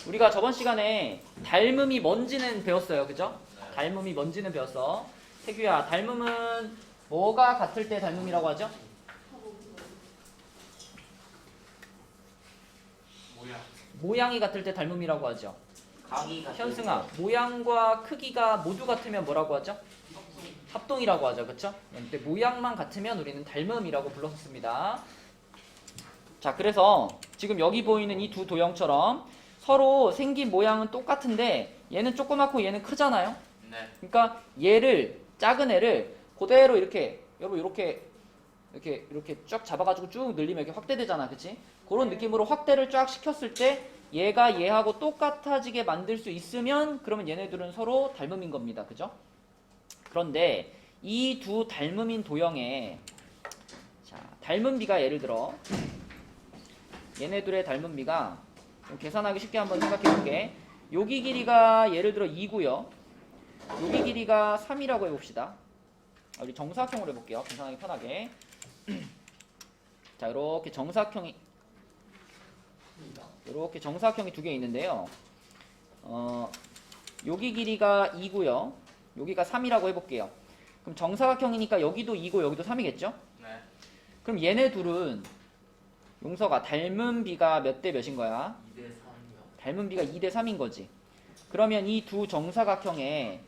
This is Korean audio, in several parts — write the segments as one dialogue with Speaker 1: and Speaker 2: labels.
Speaker 1: 우리가 저번 시간에 닮음이 뭔지는 배웠어요. 그죠? 닮음이 뭔지는 배웠어. 태규야, 닮음은 뭐가 같을 때 닮음이라고 하죠? 모양이 같을 때 닮음이라고 하죠. 현승아, 모양과 크기가 모두 같으면 뭐라고 하죠? 합동이라고 하죠. 그쵸? 근데 모양만 같으면 우리는 닮음이라고 불렀었습니다. 자, 그래서 지금 여기 보이는 이 두 도형처럼 서로 생긴 모양은 똑같은데 얘는 조그맣고 얘는 크잖아요.
Speaker 2: 네.
Speaker 1: 그러니까 얘를, 작은 애를 그대로 이렇게, 여러분 이렇게 쫙 잡아가지고 쭉 늘리면 이렇게 확대되잖아. 그치? 그런 느낌으로 확대를 쫙 시켰을 때 얘가 얘하고 똑같아지게 만들 수 있으면 그러면 얘네들은 서로 닮음인 겁니다. 그죠? 그런데 이 두 닮음인 도형에 자, 닮은 비가 예를 들어 얘네들의 닮은 비가 좀 계산하기 쉽게 한번 생각해 볼게. 여기 길이가 예를 들어 2고요. 여기 길이가 3이라고 해봅시다. 우리 정사각형으로 해볼게요. 계산하기 편하게. 자, 이렇게 정사각형이 두 개 있는데요. 여기 길이가 2고요. 여기가 3이라고 해볼게요. 그럼 정사각형이니까 여기도 2고 여기도 3이겠죠?
Speaker 2: 네.
Speaker 1: 그럼 얘네 둘은 용서가 닮은 비가 몇 대 몇인 거야?
Speaker 2: 2대 3이요.
Speaker 1: 닮은 비가 2대 3인 거지. 그러면 이 두 정사각형의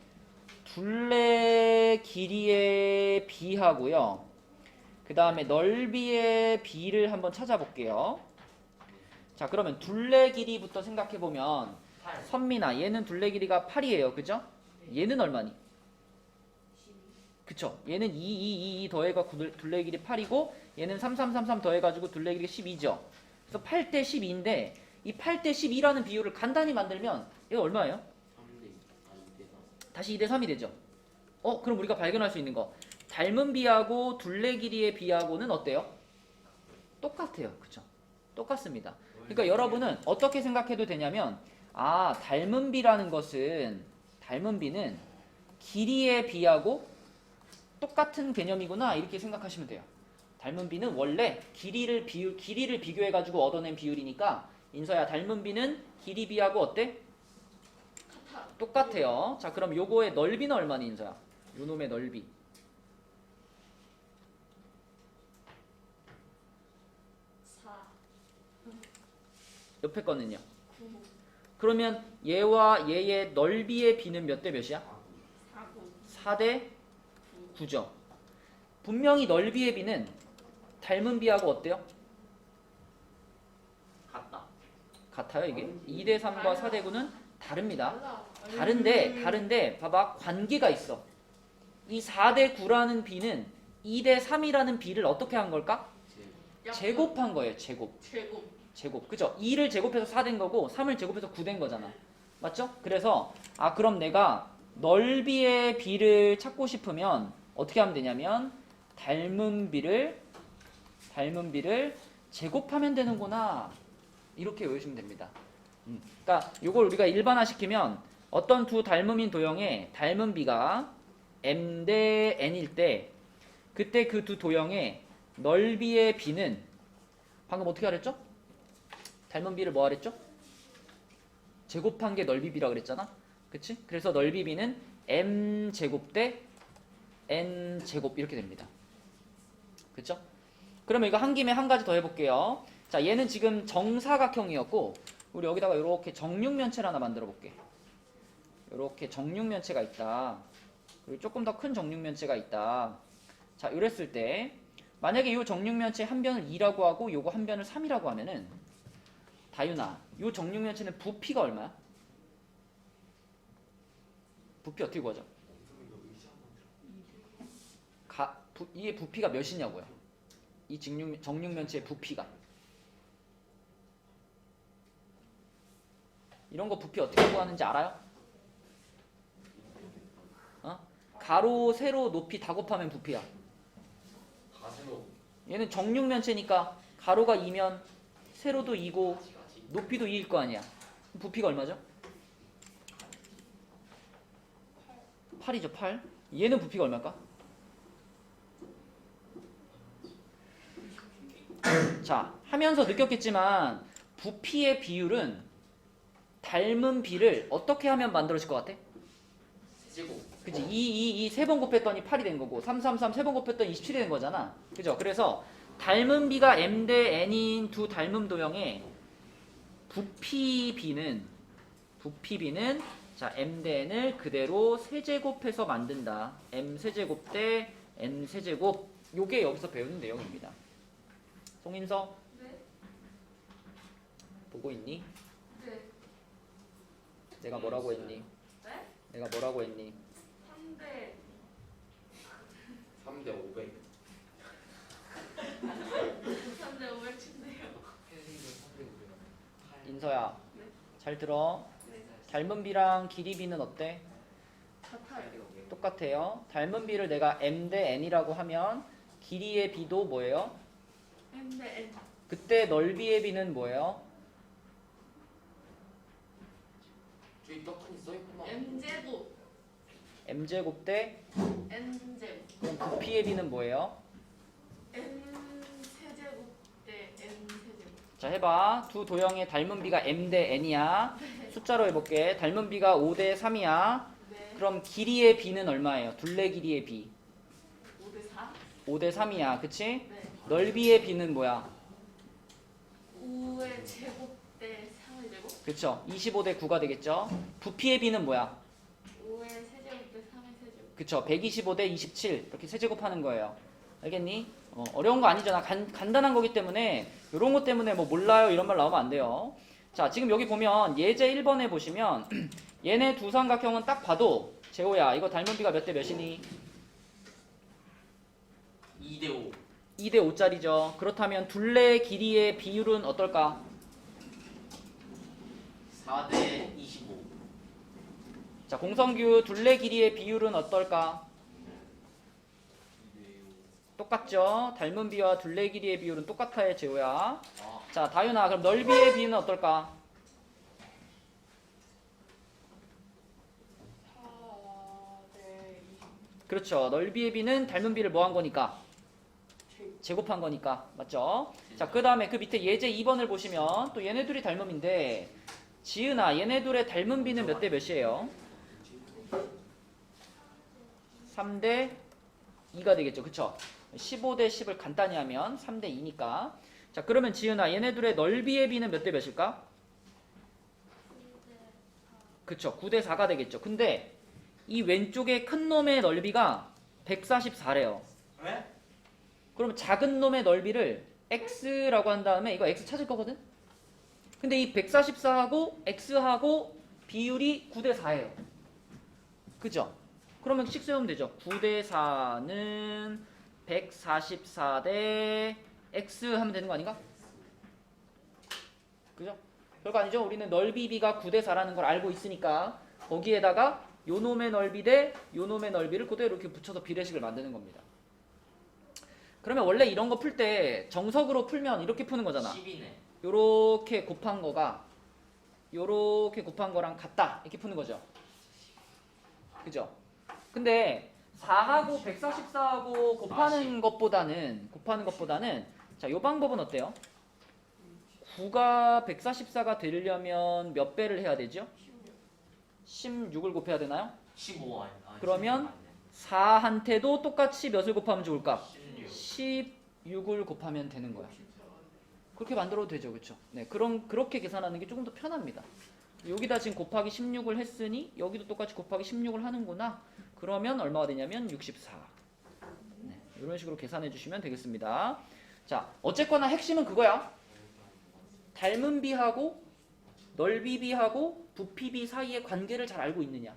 Speaker 1: 둘레 길이의 비하고요. 그 다음에 넓이의 비를 한번 찾아볼게요. 자, 그러면 둘레 길이부터 생각해보면
Speaker 2: 8.
Speaker 1: 선민아, 얘는 둘레 길이가 8이에요. 그죠? 얘는 얼마니? 그쵸? 얘는 2 더해가 둘레 길이 8이고 얘는 3 더해가지고 둘레 길이가 12죠. 그래서 8대 12인데 이 8대 12라는 비율을 간단히 만들면 얘가 얼마예요?
Speaker 2: 3대 2대 3.
Speaker 1: 다시 2대 3이 되죠. 그럼 우리가 발견할 수 있는 거 닮은 비하고 둘레 길이의 비하고는 어때요? 똑같아요. 그쵸? 똑같습니다. 그러니까 여러분은 어떻게 생각해도 되냐면 닮은 비라는 것은 닮은 비는 길이의 비하고 똑같은 개념이구나 이렇게 생각하시면 돼요. 닮은 비는 원래 길이를 비교해가지고 얻어낸 비율이니까 인서야 닮은 비는 길이 비하고 어때? 똑같아요. 자, 그럼 요거의 넓이는 얼마니 인서야? 요놈의 넓이.
Speaker 3: 4.
Speaker 1: 옆에 거는요?
Speaker 3: 9.
Speaker 1: 그러면 얘와 얘의 넓이의 비는 몇 대 몇이야?
Speaker 3: 4.
Speaker 1: 4대 9죠. 분명히 넓이의 비는 닮은 비하고 어때요? 같아요 이게? 2대 3과 4대 9는 다릅니다. 다른데 봐봐, 관계가 있어. 이 4대 9라는 비는 2대 3이라는 비를 어떻게 한 걸까? 제곱한 거예요. 제곱. 그죠? 2를 제곱해서 4 된 거고 3을 제곱해서 9 된 거잖아. 맞죠? 그래서 그럼 내가 넓이의 비를 찾고 싶으면 어떻게 하면 되냐면 닮은 비를 제곱하면 되는구나. 이렇게 외우시면 됩니다. 그러니까 이걸 우리가 일반화시키면 어떤 두 닮음인 도형의 닮은 비가 m 대 n일 때 그때 그 두 도형의 넓이의 비는 방금 어떻게 하랬죠? 닮은 비를 뭐 하랬죠? 제곱한 게 넓이 비라 그랬잖아. 그치? 그래서 넓이 비는 m 제곱 대 n 제곱 이렇게 됩니다. 그쵸? 그러면 이거 한 김에 한 가지 더 해볼게요. 자, 얘는 지금 정사각형이었고 우리 여기다가 이렇게 정육면체를 하나 만들어 볼게. 이렇게 정육면체가 있다. 그리고 조금 더 큰 정육면체가 있다. 자, 이랬을 때 만약에 이 정육면체 한 변을 2라고 하고 요거 한 변을 3이라고 하면은 다윤아, 이 정육면체는 부피가 얼마야? 부피 어떻게 구하죠? 이게 부피가 몇이냐고요? 이 정육면체의 부피가. 이런 거 부피 어떻게 구하는지 알아요? 가로, 세로, 높이 다 곱하면 부피야. 얘는 정육면체니까 가로가 2면 세로도 2고 높이도 2일 거 아니야. 부피가 얼마죠? 8이죠, 8. 얘는 부피가 얼마일까? 자, 하면서 느꼈겠지만 부피의 비율은 닮은 B를 어떻게 하면 만들어질 것 같아?
Speaker 2: 세제곱.
Speaker 1: 그치? 2 세 번 곱했더니 8이 된 거고 3 세 번 곱했더니 27이 된 거잖아. 그죠? 그래서 닮은 B가 M 대 N인 두 닮은 도형의 부피 B는 자 M 대 N을 그대로 세제곱해서 만든다. M 세제곱 대 N 세제곱. 요게 여기서 배우는 내용입니다. 송인서
Speaker 3: 네.
Speaker 1: 보고 있니?
Speaker 3: 네.
Speaker 1: 내가 뭐라고 했니?
Speaker 3: 네?
Speaker 1: 내가 뭐라고 했니?
Speaker 3: 3대
Speaker 2: 3대 500.
Speaker 3: 3대 500 친대요.
Speaker 1: 인서야
Speaker 3: 네.
Speaker 1: 잘 들어.
Speaker 3: 네.
Speaker 1: 닮은 B랑 길이 B는 어때?
Speaker 3: 같아요.
Speaker 1: 똑같아요. 닮은 B를 내가 M 대 N이라고 하면 길이의 B도 뭐예요?
Speaker 3: M 대 N.
Speaker 1: 그때 넓이의 B는 뭐예요?
Speaker 2: 저기 떡하니 써있구나.
Speaker 3: M 제곱
Speaker 1: M제곱 대
Speaker 3: N 제곱
Speaker 1: 그럼 부피의 B는 뭐예요?
Speaker 3: N 세제곱 대 N 세제곱.
Speaker 1: 자 해봐. 두 도형의 닮은 B가 M 대 N이야. 숫자로 해볼게. 닮은 B가 5 대 3이야.
Speaker 3: 네.
Speaker 1: 그럼 길이의 B는 얼마예요? 둘레 길이의 B
Speaker 3: 5대 4.
Speaker 1: 5 대 3이야. 그치?
Speaker 3: 네.
Speaker 1: 넓이의 B는 뭐야?
Speaker 3: 5의 제곱 대 3의 제곱.
Speaker 1: 그쵸? 25 대 9가 되겠죠? 부피의 B는 뭐야?
Speaker 3: 5의 세제곱 대 3의 세제곱.
Speaker 1: 그쵸? 125 대 27 이렇게 세제곱하는 거예요. 알겠니? 어려운 거 아니잖아. 간단한 거기 때문에 이런 것 때문에 뭐 몰라요 이런 말 나오면 안 돼요. 자 지금 여기 보면 예제 1번에 보시면 얘네 두 삼각형은 딱 봐도 재호야 이거 닮은 B가 몇 대 몇이니?
Speaker 2: 2대 5.
Speaker 1: 2 대 5짜리죠. 그렇다면 둘레 길이의 비율은 어떨까?
Speaker 2: 4대 25.
Speaker 1: 자 공성규 둘레 길이의 비율은 어떨까?
Speaker 2: 2대 5.
Speaker 1: 똑같죠? 닮은 B와 둘레 길이의 비율은 똑같아요 재호야.
Speaker 2: 아,
Speaker 1: 자 다윤아 그럼 넓이의 비는 어떨까?
Speaker 3: 4대 20.
Speaker 1: 그렇죠. 넓이의 B는 닮은 B를 뭐 한 거니까? 제곱한 거니까. 맞죠? 자, 그 다음에 그 밑에 예제 2번을 보시면 또 얘네들이 닮음인데 지은아 얘네들의 닮은 B는 몇 대 몇이에요? 3대 2가 되겠죠. 그쵸? 15 대 10을 간단히 하면 3대 2니까. 자, 그러면 지은아 얘네들의 넓이의 B는 몇 대 몇일까? 그쵸. 9 대 4가 되겠죠. 근데 이 왼쪽에 큰 놈의 넓이가 144래요.
Speaker 2: 왜?
Speaker 1: 그러면 작은 놈의 넓이를 x라고 한 다음에 이거 x 찾을 거거든? 근데 이 144하고 x하고 비율이 9 대 4예요. 그죠? 그러면 식 세우면 되죠. 9 대 4는 144 대 x 하면 되는 거 아닌가? 그죠? 별거 아니죠? 우리는 넓이 b가 9 대 4라는 걸 알고 있으니까 거기에다가 요 놈의 넓이 대 요 놈의 넓이를 그대로 이렇게 붙여서 비례식을 만드는 겁니다. 그러면 원래 이런 거 풀 때 정석으로 풀면 이렇게 푸는 거잖아.
Speaker 2: 10이네.
Speaker 1: 요렇게 곱한 거가 요렇게 곱한 거랑 같다. 이렇게 푸는 거죠. 그죠? 근데 4하고 144하고 곱하는 것보다는 자, 요 방법은 어때요? 9가 144가 되려면 몇 배를 해야 되죠? 16을 곱해야 되나요?
Speaker 2: 15 아니.
Speaker 1: 그러면 4한테도 똑같이 몇을 곱하면 좋을까?
Speaker 2: 16.
Speaker 1: 16을 곱하면 되는 거야. 그렇게 만들어도 되죠. 그렇죠? 네, 그렇게 계산하는 게 조금 더 편합니다. 여기다 지금 곱하기 16을 했으니 여기도 똑같이 곱하기 16을 하는구나. 그러면 얼마가 되냐면 64. 네, 이런 식으로 계산해 주시면 되겠습니다. 자, 어쨌거나 핵심은 그거야. 닮은 B하고 넓이 B하고 부피 B 사이의 관계를 잘 알고 있느냐.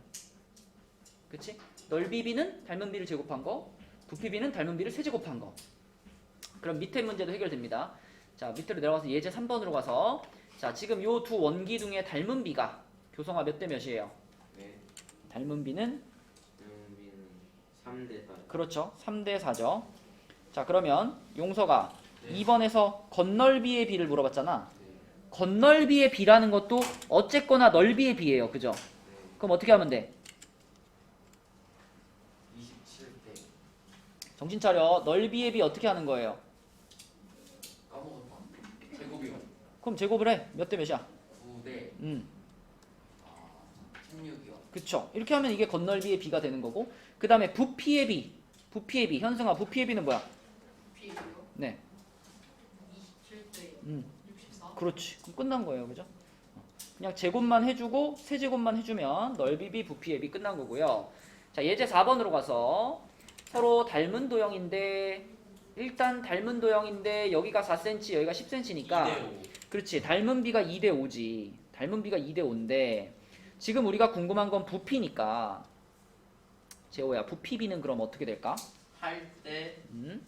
Speaker 1: 그치? 넓이 B는 닮은 B를 제곱한 거, 부피 B는 닮은 B를 세제곱한 거. 그럼 밑에 문제도 해결됩니다. 자, 밑으로 내려가서 예제 3번으로 가서 자, 지금 요 두 원기둥의 닮은 B가 교성화 몇 대 몇이에요?
Speaker 2: 네.
Speaker 1: 닮은 B는
Speaker 2: 3대 4.
Speaker 1: 그렇죠. 3대 4죠. 자, 그러면 용서가
Speaker 2: 네.
Speaker 1: 2번에서 건널비의 B를 물어봤잖아.
Speaker 2: 네.
Speaker 1: 건널비의 B라는 것도 어쨌거나 넓이의 B예요. 그죠?
Speaker 2: 네.
Speaker 1: 그럼 어떻게 하면 돼?
Speaker 2: 27대.
Speaker 1: 정신 차려. 넓이의 B 어떻게 하는 거예요?
Speaker 2: 까먹었다. 제곱이요.
Speaker 1: 그럼 제곱을 해. 몇 대 몇이야?
Speaker 2: 9대 16이요.
Speaker 1: 그쵸? 이렇게 하면 이게 건널비의 b가 되는 거고, 그 다음에 부피의 b. 부피의 b. 현승아, 부피의 b는 뭐야?
Speaker 3: 비율이요?
Speaker 1: 네.
Speaker 3: 27대 64.
Speaker 1: 그렇지. 그럼 끝난 거예요. 그죠? 그냥 제곱만 해주고 세제곱만 해주면 넓이 b, 부피의 b 끝난 거고요. 자, 예제 4번으로 가서 서로 닮은 도형인데, 일단 닮은 도형인데 여기가 4cm, 여기가 10cm니까
Speaker 2: 2대5.
Speaker 1: 그렇지. 닮은 비가 2대 5지. 닮은 비가 2대 5인데 지금 우리가 궁금한 건 부피니까, 재호야, 부피 b는 그럼 어떻게 될까?
Speaker 2: 8대
Speaker 1: 음?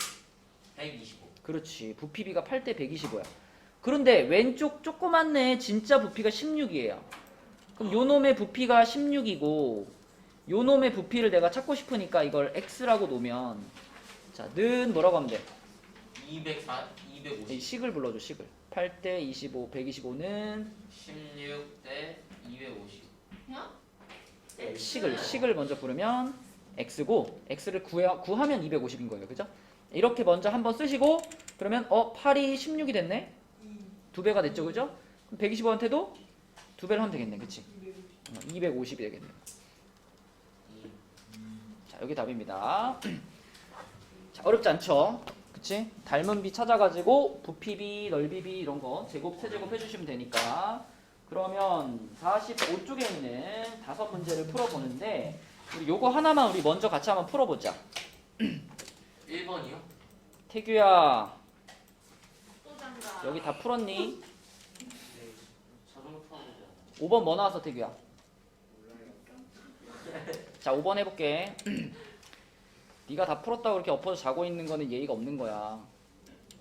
Speaker 2: 125.
Speaker 1: 그렇지. 부피 b가 8대 125야. 그런데 왼쪽 조그맣네. 진짜 부피가 16이에요. 그럼 요 놈의 부피가 16이고 요 놈의 부피를 내가 찾고 싶으니까 이걸 x라고 놓으면, 자, 는 뭐라고 하면 돼?
Speaker 2: 204,
Speaker 1: 이
Speaker 2: 250.
Speaker 1: 식을 불러줘. 식을. 8대 25, 125는
Speaker 2: 16대 250.
Speaker 3: 그냥?
Speaker 1: 식을 먼저 부르면 x고, x를 구하면 250인 거예요. 그죠? 이렇게 먼저 한번 쓰시고, 그러면 8이 16이 됐네? 2배가 됐죠. 그죠? 그럼 125한테도 2배를 하면 되겠네. 그치? 250이 되겠네. 자, 여기 답입니다. 자, 어렵지 않죠? 그치? 닮은 비 찾아가지고 부피 비, 넓이 비 이런 거 제곱, 세제곱 해주시면 되니까. 그러면 45쪽에 있는 5문제를 풀어보는데, 우리 요거 하나만 우리 먼저 같이 한번 풀어보자.
Speaker 2: 1번이요?
Speaker 1: 태규야,
Speaker 3: 또 장가.
Speaker 1: 여기 다 풀었니?
Speaker 2: 네. 자동으로 풀어보자.
Speaker 1: 5번 뭐 나왔어, 태규야? 자, 5번 해볼게. 네가 다 풀었다고 이렇게 엎어져 자고 있는 거는 예의가 없는 거야.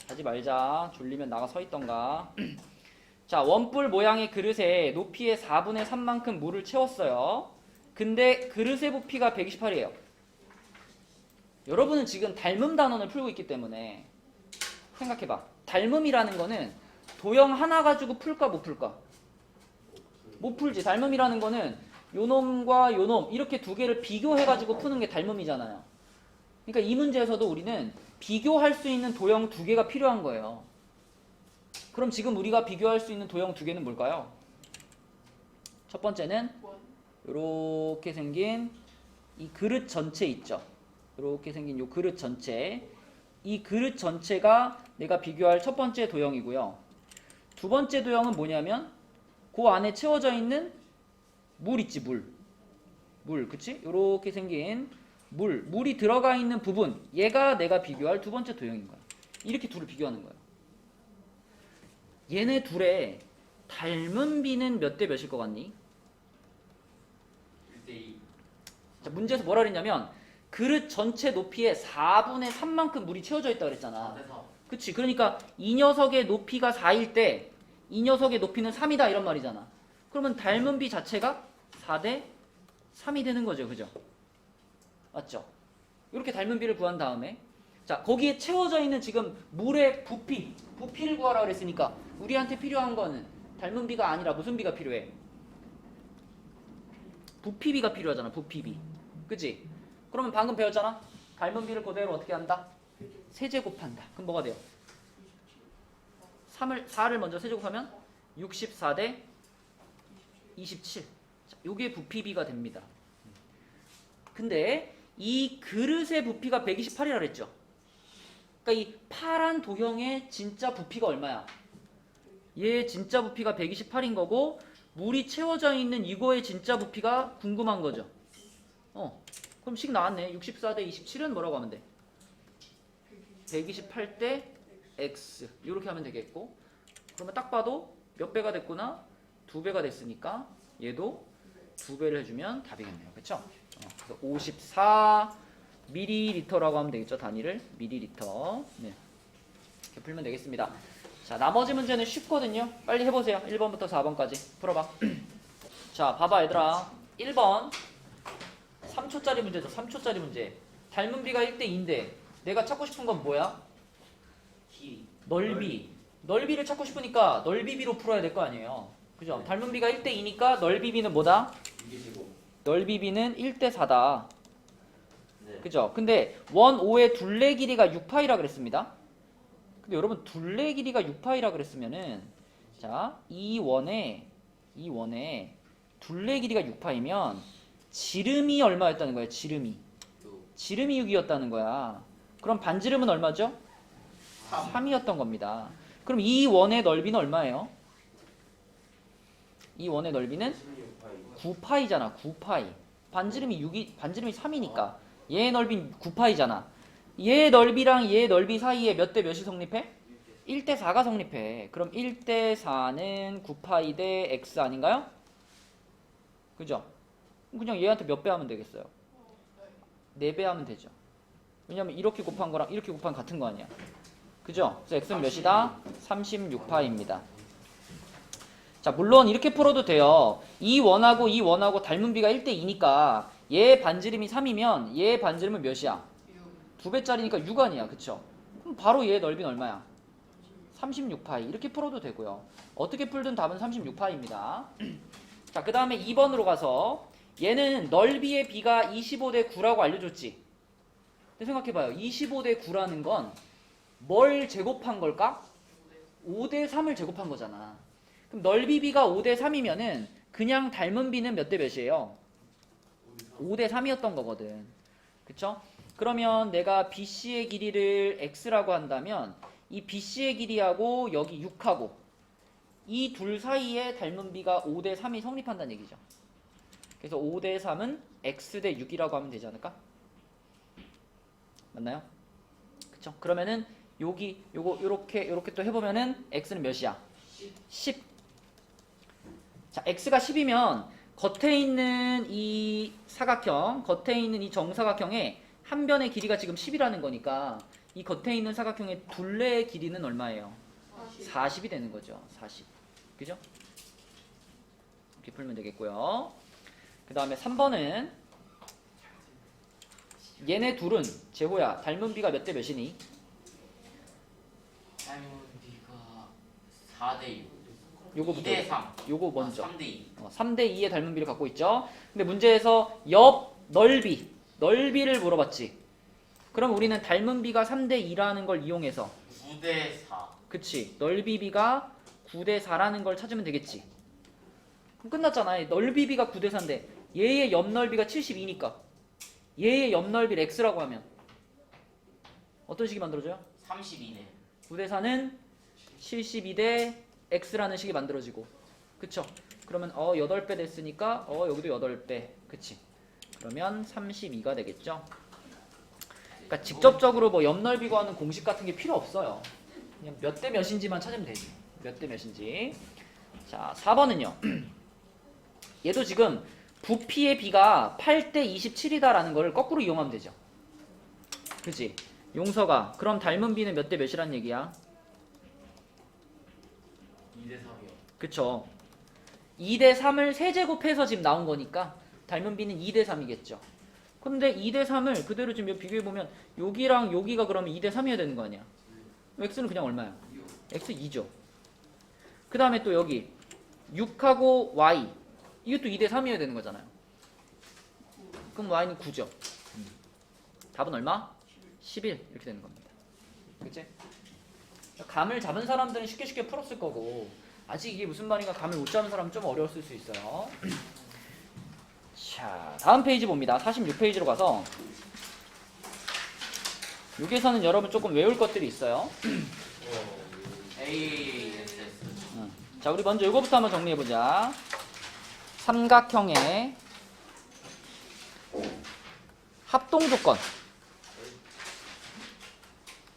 Speaker 1: 하지 말자. 졸리면 나가 서 있던가. 자, 원뿔 모양의 그릇에 높이의 4분의 3만큼 물을 채웠어요. 근데 그릇의 부피가 128이에요. 여러분은 지금 닮음 단원을 풀고 있기 때문에 생각해봐. 닮음이라는 거는 도형 하나 가지고 풀까 못 풀까? 못 풀지. 닮음이라는 거는 요놈과 요놈 이렇게 두 개를 비교해가지고 푸는 게 닮음이잖아요. 그러니까 이 문제에서도 우리는 비교할 수 있는 도형 두 개가 필요한 거예요. 그럼 지금 우리가 비교할 수 있는 도형 두 개는 뭘까요? 첫 번째는 이렇게 생긴 이 그릇 전체 있죠. 이렇게 생긴 이 그릇 전체. 이 그릇 전체가 내가 비교할 첫 번째 도형이고요. 두 번째 도형은 뭐냐면 그 안에 채워져 있는 물 있지, 물. 그치? 이렇게 생긴 물이 들어가 있는 부분. 얘가 내가 비교할 두 번째 도형인 거야. 이렇게 둘을 비교하는 거야. 얘네 둘의 닮은 비는 몇 대 몇일 것 같니?
Speaker 2: 1대2.
Speaker 1: 자, 문제에서 뭐라 그랬냐면 그릇 전체 높이의 4분의 3만큼 물이 채워져 있다 그랬잖아.
Speaker 2: 4대 4.
Speaker 1: 그치? 그러니까 이 녀석의 높이가 4일 때 이 녀석의 높이는 3이다 이런 말이잖아. 그러면 닮은 비 자체가 4대 3이 되는 거죠. 그죠? 맞죠? 이렇게 닮은 비를 구한 다음에, 자, 거기에 채워져 있는 지금 물의 부피를 구하라 그랬으니까 우리한테 필요한 거는 닮은 비가 아니라 무슨 비가 필요해? 부피비가 필요하잖아. 부피비. 그치? 그러면 방금 배웠잖아. 닮은 비를 그대로 어떻게 한다? 세제곱한다. 그럼 뭐가 돼요? 4를 먼저 세제곱하면 64대 27. 자, 요게 부피비가 됩니다. 근데 이 그릇의 부피가 128이라 그랬죠. 그러니까 이 파란 도형의 진짜 부피가 얼마야? 얘 진짜 부피가 128인 거고 물이 채워져 있는 이거의 진짜 부피가 궁금한 거죠. 그럼 식 나왔네. 64대 27은 뭐라고 하면 돼? 128대 x 이렇게 하면 되겠고, 그러면 딱 봐도 몇 배가 됐구나? 2배가 됐으니까 얘도 2배를 해주면 답이겠네요. 그쵸? 그래서 54 ml라고 하면 되겠죠. 단위를 ml. 네. 이렇게 풀면 되겠습니다. 자, 나머지 문제는 쉽거든요. 빨리 해보세요. 1번부터 4번까지 풀어봐. 자, 봐봐 얘들아. 1번 3초짜리 문제죠. 3초짜리 문제. 닮은 비가 1대2인데 내가 찾고 싶은 건 뭐야?
Speaker 2: 길이.
Speaker 1: 넓이를 찾고 싶으니까 넓이비로 풀어야 될 거 아니에요. 그죠? 네. 닮은 비가 1대2니까 넓이비는 뭐다?
Speaker 2: 2대15.
Speaker 1: 넓이비는 1대4다.
Speaker 2: 네.
Speaker 1: 그죠? 근데 원 5의 둘레 길이가 6파이라 그랬습니다. 근데 여러분 둘레 길이가 6파이라 그랬으면은, 자, 이 원에 둘레 길이가 6파이면 지름이 얼마였다는 거야? 지름이 6이었다는 거야. 그럼 반지름은 얼마죠? 3이었던 겁니다. 그럼 이 원의 넓이는 얼마예요? 이 원의 넓이는 9파이잖아. 9파이. 반지름이 3이니까 얘의 넓이는 9파이잖아. 얘의 넓이랑 얘의 넓이 사이에 몇 대 몇이 성립해? 1대 4가 성립해. 그럼 1대 4는 9파이 대 x 아닌가요? 그죠? 그냥 얘한테 몇 배 하면 되겠어요? 4배 하면 되죠. 왜냐면 이렇게 곱한 거랑 이렇게 곱한 같은 거 아니야. 그죠? 그래서 x는 몇이다? 36파입니다. 자, 물론 이렇게 풀어도 돼요. 이 원하고 닮은 비가 1대 2니까 얘 반지름이 3이면 얘 반지름은 몇이야? 2배짜리니까 6 아니야. 그쵸? 그럼 바로 얘 넓이는 얼마야? 36파이. 이렇게 풀어도 되고요. 어떻게 풀든 답은 36파이입니다. 자, 그 다음에 2번으로 가서 얘는 넓이의 비가 25대 9라고 알려줬지. 근데 생각해봐요. 25대 9라는 건 뭘 제곱한 걸까? 5대 3을 제곱한 거잖아. 그럼 넓이 비가 5대 3이면은 그냥 닮은 비는 몇 대 몇이에요? 5대 3이었던 거거든. 그쵸? 그러면 내가 BC의 길이를 x라고 한다면 이 BC의 길이하고 여기 6하고 이 둘 사이에 닮은 비가 5대 3이 성립한다는 얘기죠. 그래서 5대 3은 x 대 6이라고 하면 되지 않을까? 맞나요? 그쵸? 그러면은 여기 요렇게 또 해보면은 x는 몇이야? 10. 자, x가 10이면 겉에 있는 이 사각형, 겉에 있는 이 정사각형의 한 변의 길이가 지금 10이라는 거니까 이 겉에 있는 사각형의 둘레의 길이는 얼마예요? 40이 되는 거죠. 40. 그죠? 이렇게 풀면 되겠고요. 그 다음에 3번은 얘네 둘은 재호야 닮은 비가 몇 대 몇이니?
Speaker 2: 닮은 비가 4대 6.
Speaker 1: 요거부터
Speaker 2: 2대 3.
Speaker 1: 요거 먼저
Speaker 2: 3대 2.
Speaker 1: 3대 2의 닮은 비를 갖고 있죠. 근데 문제에서 옆 넓이를 물어봤지. 그럼 우리는 닮은 비가 3대 2라는 걸 이용해서
Speaker 2: 9대 4.
Speaker 1: 그치, 넓이 비가 9대 4라는 걸 찾으면 되겠지. 그럼 끝났잖아. 넓이 비가 9대 4인데 얘의 옆 넓이가 72니까 얘의 옆 넓이를 x라고 하면 어떤 식이 만들어져요?
Speaker 2: 32네.
Speaker 1: 9대 4는 72대 x라는 식이 만들어지고, 그쵸? 그러면 8배 됐으니까 여기도 8배. 그치? 그러면 32가 되겠죠? 그러니까 직접적으로 뭐 옆넓이 구하는 공식 같은 게 필요 없어요. 그냥 몇 대 몇인지만 찾으면 되지. 몇 대 몇인지. 자, 4번은요. 얘도 지금 부피의 비가 8대 27이다라는 걸 거꾸로 이용하면 되죠. 그치? 용서가 그럼 닮은 비는 몇 대 몇이란 얘기야?
Speaker 2: 2대 3이요.
Speaker 1: 그쵸? 2대 3을 세제곱해서 지금 나온 거니까 닮은 비는 2대 3이겠죠. 근데 2대 3을 그대로 지금 비교해보면 여기랑 여기가 그러면 2대 3이어야 되는 거 아니야? x는 그냥 얼마야? x 2죠. 그 다음에 또 여기 6하고 y 이것도 2대 3이어야 되는 거잖아요. 그럼 y는 9죠. 답은 얼마? 11 이렇게 되는 겁니다. 그치? 감을 잡은 사람들은 쉽게 풀었을 거고 아직 이게 무슨 말인가 감을 못 잡은 사람은 좀 어려웠을 수 있어요. 자, 다음 페이지 봅니다. 46페이지로 가서 여기에서는 여러분 조금 외울 것들이 있어요.
Speaker 2: ASS.
Speaker 1: 자, 우리 먼저 이거부터 한번 정리해보자. 삼각형의 합동조건.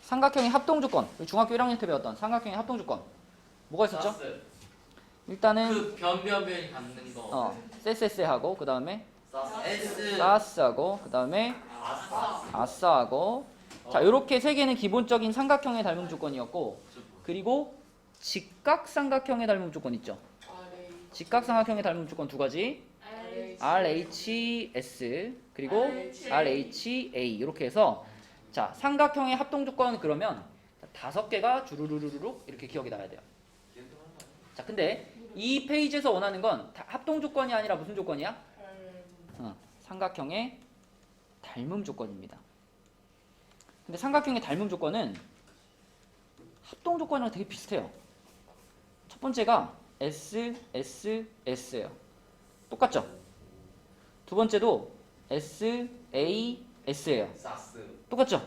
Speaker 1: 삼각형의 합동조건. 중학교 1학년 때 배웠던 삼각형의 합동조건. 뭐가 있었죠?
Speaker 2: 사스.
Speaker 1: 일단은
Speaker 2: 그 변변변이 갖는 거.
Speaker 1: 세세세하고 그 다음에
Speaker 2: S.
Speaker 1: 사스하고 그 다음에
Speaker 2: 아싸.
Speaker 1: 아싸하고 자, 요렇게 세 개는 기본적인 삼각형의 닮음 조건이었고, 그리고 직각삼각형의 닮음 조건 있죠. 직각삼각형의 닮음 조건 두 가지, RHS 그리고 RHA 이렇게 해서 자, 삼각형의 합동 조건 그러면 5개가 주르르르르 이렇게 기억이 나야 돼요. 자, 근데 이 페이지에서 원하는 건 합동 조건이 아니라 무슨 조건이야? 삼각형의 닮음 조건입니다. 근데 삼각형의 닮음 조건은 합동 조건이랑 되게 비슷해요. 첫 번째가 S, S, S예요. 똑같죠? 두 번째도 S, A, S예요.
Speaker 2: 사스.
Speaker 1: 똑같죠?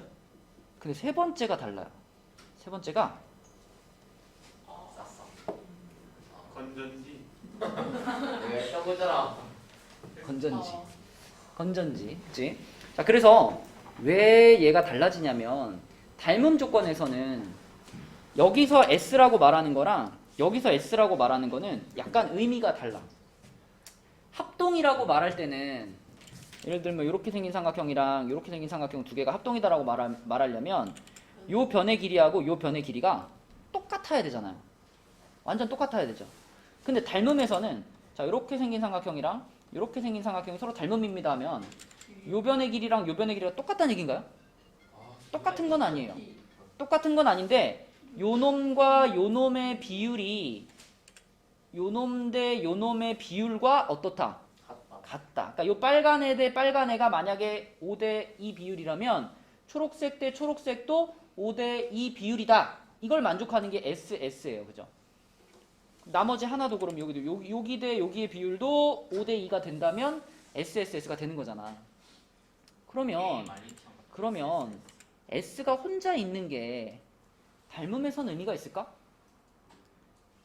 Speaker 1: 근데 세 번째가 달라요. 세 번째가
Speaker 2: 사스.
Speaker 4: 건전지.
Speaker 2: 내가 써보잖아.
Speaker 1: 건전지.
Speaker 3: 어.
Speaker 1: 건전지. 그치? 자, 그래서 왜 얘가 달라지냐면 닮음 조건에서는 여기서 S라고 말하는 거랑 여기서 S라고 말하는 거는 약간 의미가 달라. 합동이라고 말할 때는 예를 들면 이렇게 생긴 삼각형이랑 이렇게 생긴 삼각형 두 개가 합동이다라고 말하려면 요 변의 길이하고 요 변의 길이가 똑같아야 되잖아요. 완전 똑같아야 되죠. 근데 닮음에서는 자 이렇게 생긴 삼각형이랑 이렇게 생긴 삼각형이 서로 닮음입니다 하면 요 변의 길이랑 요 변의 길이가 똑같다는 얘기인가요? 똑같은 건 아니에요. 똑같은 건 아닌데 요 놈과 요 놈의 비율이 요 놈 대 요 놈의 비율과 어떻다?
Speaker 2: 같다.
Speaker 1: 같다. 그러니까 요 빨간 애 대 빨간 애가 만약에 5대 2 비율이라면 초록색 대 초록색도 5대 2 비율이다. 이걸 만족하는 게 SS예요. 그죠? 나머지 하나도 그럼 여기도 여기 대 여기의 비율도 5대 2가 된다면 SSS가 되는 거잖아. 그러면 S가 혼자 있는 게 닮음에선 의미가 있을까?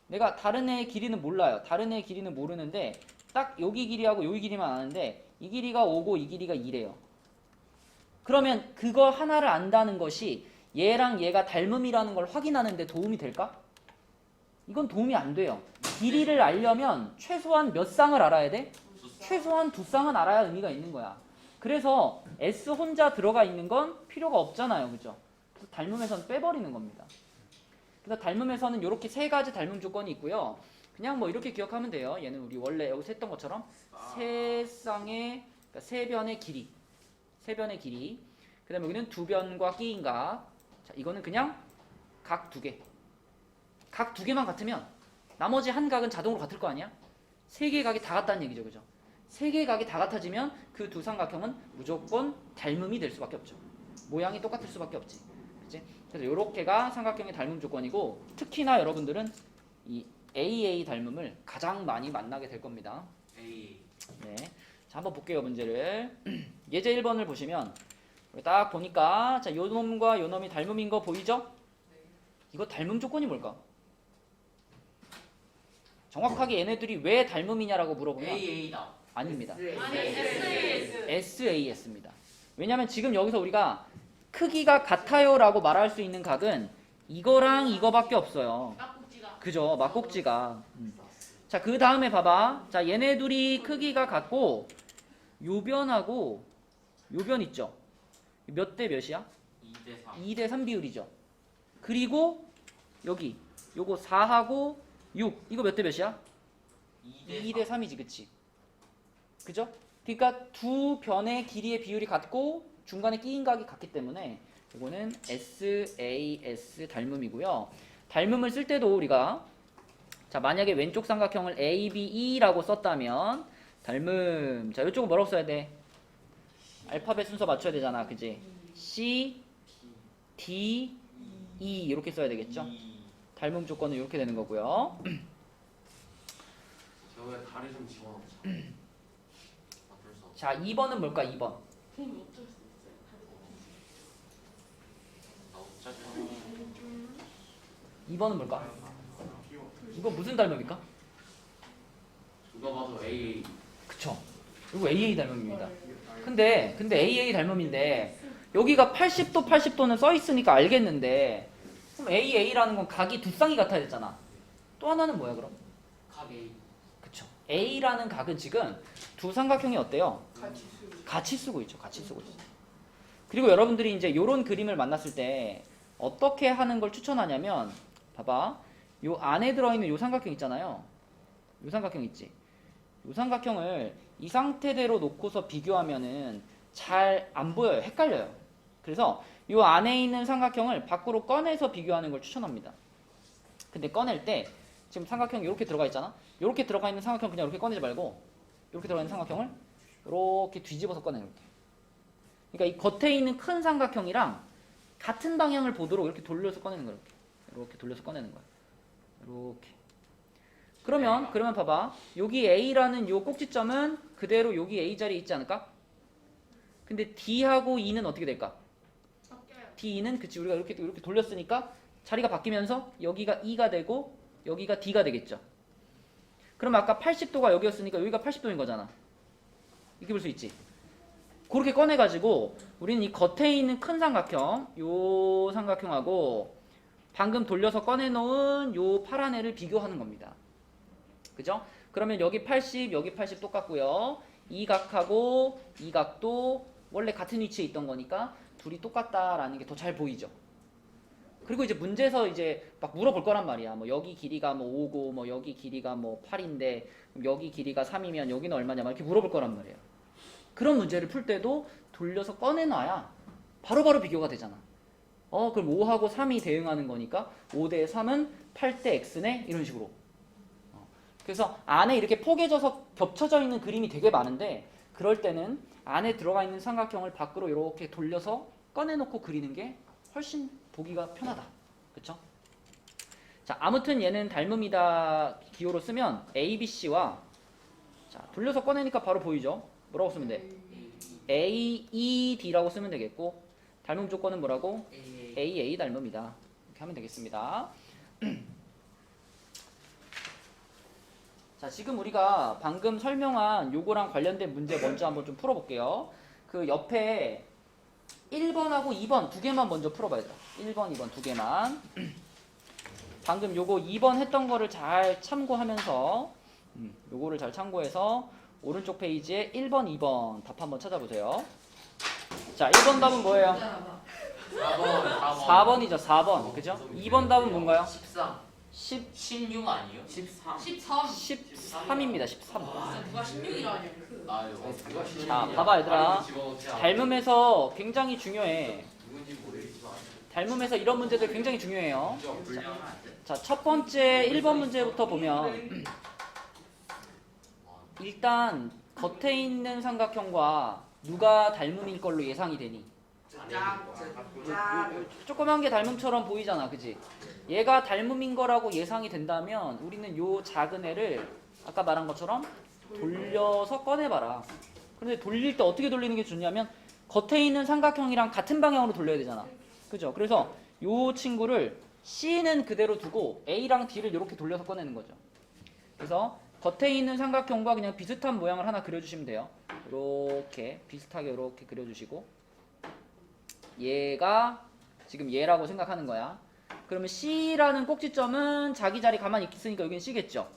Speaker 1: 내가 다른 애의 길이는 몰라요. 다른 애의 길이는 모르는데 딱 여기 길이하고 여기 길이만 아는데 이 길이가 5고 이 길이가 2래요. 그러면 그거 하나를 안다는 것이 얘랑 얘가 닮음이라는 걸 확인하는 데 도움이 될까? 이건 도움이 안 돼요. 길이를 알려면 최소한 몇 쌍을 알아야 돼? 최소한 2쌍은 알아야 의미가 있는 거야. 그래서 S 혼자 들어가 있는 건 필요가 없잖아요. 그죠? 그래서 닮음에서는 빼버리는 겁니다. 그래서 닮음에서는 이렇게 세 가지 닮음 조건이 있고요. 그냥 뭐 이렇게 기억하면 돼요. 얘는 우리 원래 여기서 했던 것처럼 세 쌍의 그러니까 세 변의 길이. 세 변의 길이. 그다음에 여기는 두 변과 끼인각. 자, 이거는 그냥 각 두 개. 각 두 개만 같으면 나머지 한 각은 자동으로 같을 거 아니야? 세 개의 각이 다 같다는 얘기죠. 그죠? 세 개의 각이 다 같아지면 그 두 삼각형은 무조건 닮음이 될 수밖에 없죠. 모양이 똑같을 수밖에 없지. 그치? 그래서 요렇게가 삼각형의 닮음 조건이고 특히나 여러분들은 이 AA 닮음을 가장 많이 만나게 될 겁니다.
Speaker 2: A.
Speaker 1: 네. 자, 한번 볼게요, 문제를. 예제 1번을 보시면 딱 보니까 자, 요 놈과 요 놈이 닮음인 거 보이죠? 이거 닮음 조건이 뭘까? 정확하게 얘네들이 왜 닮음이냐라고 물어보면
Speaker 2: AA다.
Speaker 1: 아닙니다.
Speaker 3: 아니 SS.
Speaker 1: SAS입니다. 왜냐면 지금 여기서 우리가 크기가 같아요라고 말할 수 있는 각은 이거랑 이거밖에 없어요.
Speaker 3: 깍꼭지가.
Speaker 1: 그죠? 막꼭지가. 자, 그 다음에 봐봐. 자, 얘네 둘이 크기가 같고 요 변하고 요 변 있죠? 몇 대 몇이야?
Speaker 2: 2대 3.
Speaker 1: 2대 3 비율이죠. 그리고 여기 요거 4하고 6 이거 몇 대 몇이야? 2대 3이지. 그치? 그죠? 그러니까 두 변의 길이의 비율이 같고 중간에 끼인 각이 같기 때문에 이거는 SAS 닮음이고요. 닮음을 쓸 때도 우리가 자, 만약에 왼쪽 삼각형을 ABE라고 썼다면 닮음. 자, 이쪽은 뭐라고 써야 돼? 알파벳 순서 맞춰야 되잖아. 그지? C, D, E 이렇게 써야 되겠죠? 닮음 조건은 이렇게 되는 거고요.
Speaker 2: 저왜 다리 좀 집어넣자. 어쩔 수 없어.
Speaker 1: 자, 2번은 뭘까? 2번.
Speaker 3: 선생님 어쩔 수 없어요.
Speaker 2: 나 어쩔 수 없어.
Speaker 1: 2번은 뭘까? 이거 무슨 닮음입니까?
Speaker 2: 누가 봐도 AA.
Speaker 1: 그쵸. 이거 AA 닮음입니다. 근데 AA 닮음인데 여기가 80도 80도는 써 있으니까 알겠는데 그럼 AA라는 건 각이 두 쌍이 같아야 되잖아. 또 하나는 뭐야 그럼?
Speaker 2: 각 A.
Speaker 1: 그쵸. A라는 각은 지금 두 삼각형이 어때요?
Speaker 3: 같이 쓰고.
Speaker 1: 같이 쓰고 있죠. 같이 쓰고 있어. 그리고 여러분들이 이제 요런 그림을 만났을 때 어떻게 하는 걸 추천하냐면 봐봐. 요 안에 들어있는 요 삼각형 있잖아요. 요 삼각형 있지. 요 삼각형을 이 상태대로 놓고서 비교하면은 잘 안 보여요. 헷갈려요. 그래서 요 안에 있는 삼각형을 밖으로 꺼내서 비교하는 걸 추천합니다. 근데 꺼낼 때 지금 삼각형이 이렇게 들어가 있잖아. 이렇게 들어가 있는 삼각형 그냥 이렇게 꺼내지 말고 이렇게 들어가 있는 삼각형을 이렇게 뒤집어서 꺼내. 이렇게. 그러니까 이 겉에 있는 큰 삼각형이랑 같은 방향을 보도록 이렇게 돌려서 꺼내는 거야. 이렇게 돌려서 꺼내는 거야. 이렇게. 그러면 봐봐. 여기 A라는 요 꼭지점은 그대로 여기 A 자리에 있지 않을까? 근데 D하고 E는 어떻게 될까?
Speaker 3: 바뀌어요.
Speaker 1: D는 그치 우리가 이렇게 돌렸으니까 자리가 바뀌면서 여기가 E가 되고 여기가 D가 되겠죠. 그럼 아까 80도가 여기였으니까 여기가 80도인 거잖아. 이렇게 볼 수 있지. 그렇게 꺼내가지고 우리는 이 겉에 있는 큰 삼각형, 요 삼각형하고 방금 돌려서 꺼내놓은 요 파란 애를 비교하는 겁니다. 그죠? 그러면 여기 80, 여기 80 똑같고요. 이 각하고 이 각도 원래 같은 위치에 있던 거니까 둘이 똑같다라는 게 더 잘 보이죠. 그리고 이제 문제에서 이제 막 물어볼 거란 말이야. 뭐 여기 길이가 뭐 5고 뭐 여기 길이가 뭐 8인데 여기 길이가 3이면 여기는 얼마냐 막 이렇게 물어볼 거란 말이야. 그런 문제를 풀 때도 돌려서 꺼내놔야 바로바로 비교가 되잖아. 그럼 5하고 3이 대응하는 거니까 5대 3은 8대 x네? 이런 식으로. 그래서 안에 이렇게 포개져서 겹쳐져 있는 그림이 되게 많은데 그럴 때는 안에 들어가 있는 삼각형을 밖으로 이렇게 돌려서 꺼내놓고 그리는 게 훨씬 보기가 편하다. 그쵸? 자, 아무튼 얘는 닮음이다 기호로 쓰면 A, B, C와 자, 돌려서 꺼내니까 바로 보이죠? 뭐라고 쓰면 돼? A, E, D라고 쓰면 되겠고 닮음 조건은 뭐라고? A, A 닮음이다. 이렇게 하면 되겠습니다. 자, 지금 우리가 방금 설명한 요거랑 관련된 문제 먼저 한번 좀 풀어볼게요. 그 옆에 1번하고 2번 두 개만 먼저 풀어봐야 돼. 1번, 2번 두 개만. 방금 요거 2번 했던 거를 잘 참고하면서 요거를 잘 참고해서 오른쪽 페이지에 1번, 2번 답 한번 찾아보세요. 자, 1번 답은 뭐예요? 4번이죠. 4번. 그죠? 2번 답은 뭔가요?
Speaker 2: 16 아니에요? 13.
Speaker 1: 13입니다. 13.
Speaker 3: 누가 16이라냐?
Speaker 1: 자, 봐봐 얘들아. 닮음에서 굉장히 중요해.
Speaker 2: 누군지 모르겠지만
Speaker 1: 닮음에서 이런 문제들 굉장히 중요해요. 자, 첫 번째 1번 문제부터 보면 일단 겉에 있는 삼각형과 누가 닮음일 걸로 예상이 되니? 조그만 게 닮음처럼 보이잖아, 그지? 얘가 닮음인 거라고 예상이 된다면 우리는 요 작은 애를 아까 말한 것처럼 돌려서 꺼내봐라. 그런데 돌릴 때 어떻게 돌리는 게 좋냐면 겉에 있는 삼각형이랑 같은 방향으로 돌려야 되잖아. 그죠? 그래서 요 친구를 C는 그대로 두고 A랑 D를 이렇게 돌려서 꺼내는 거죠. 그래서 겉에 있는 삼각형과 그냥 비슷한 모양을 하나 그려주시면 돼요. 이렇게 비슷하게 이렇게 그려주시고 얘가 지금 얘라고 생각하는 거야. 그러면 C라는 꼭지점은 자기 자리 가만히 있으니까 여기는 C겠죠.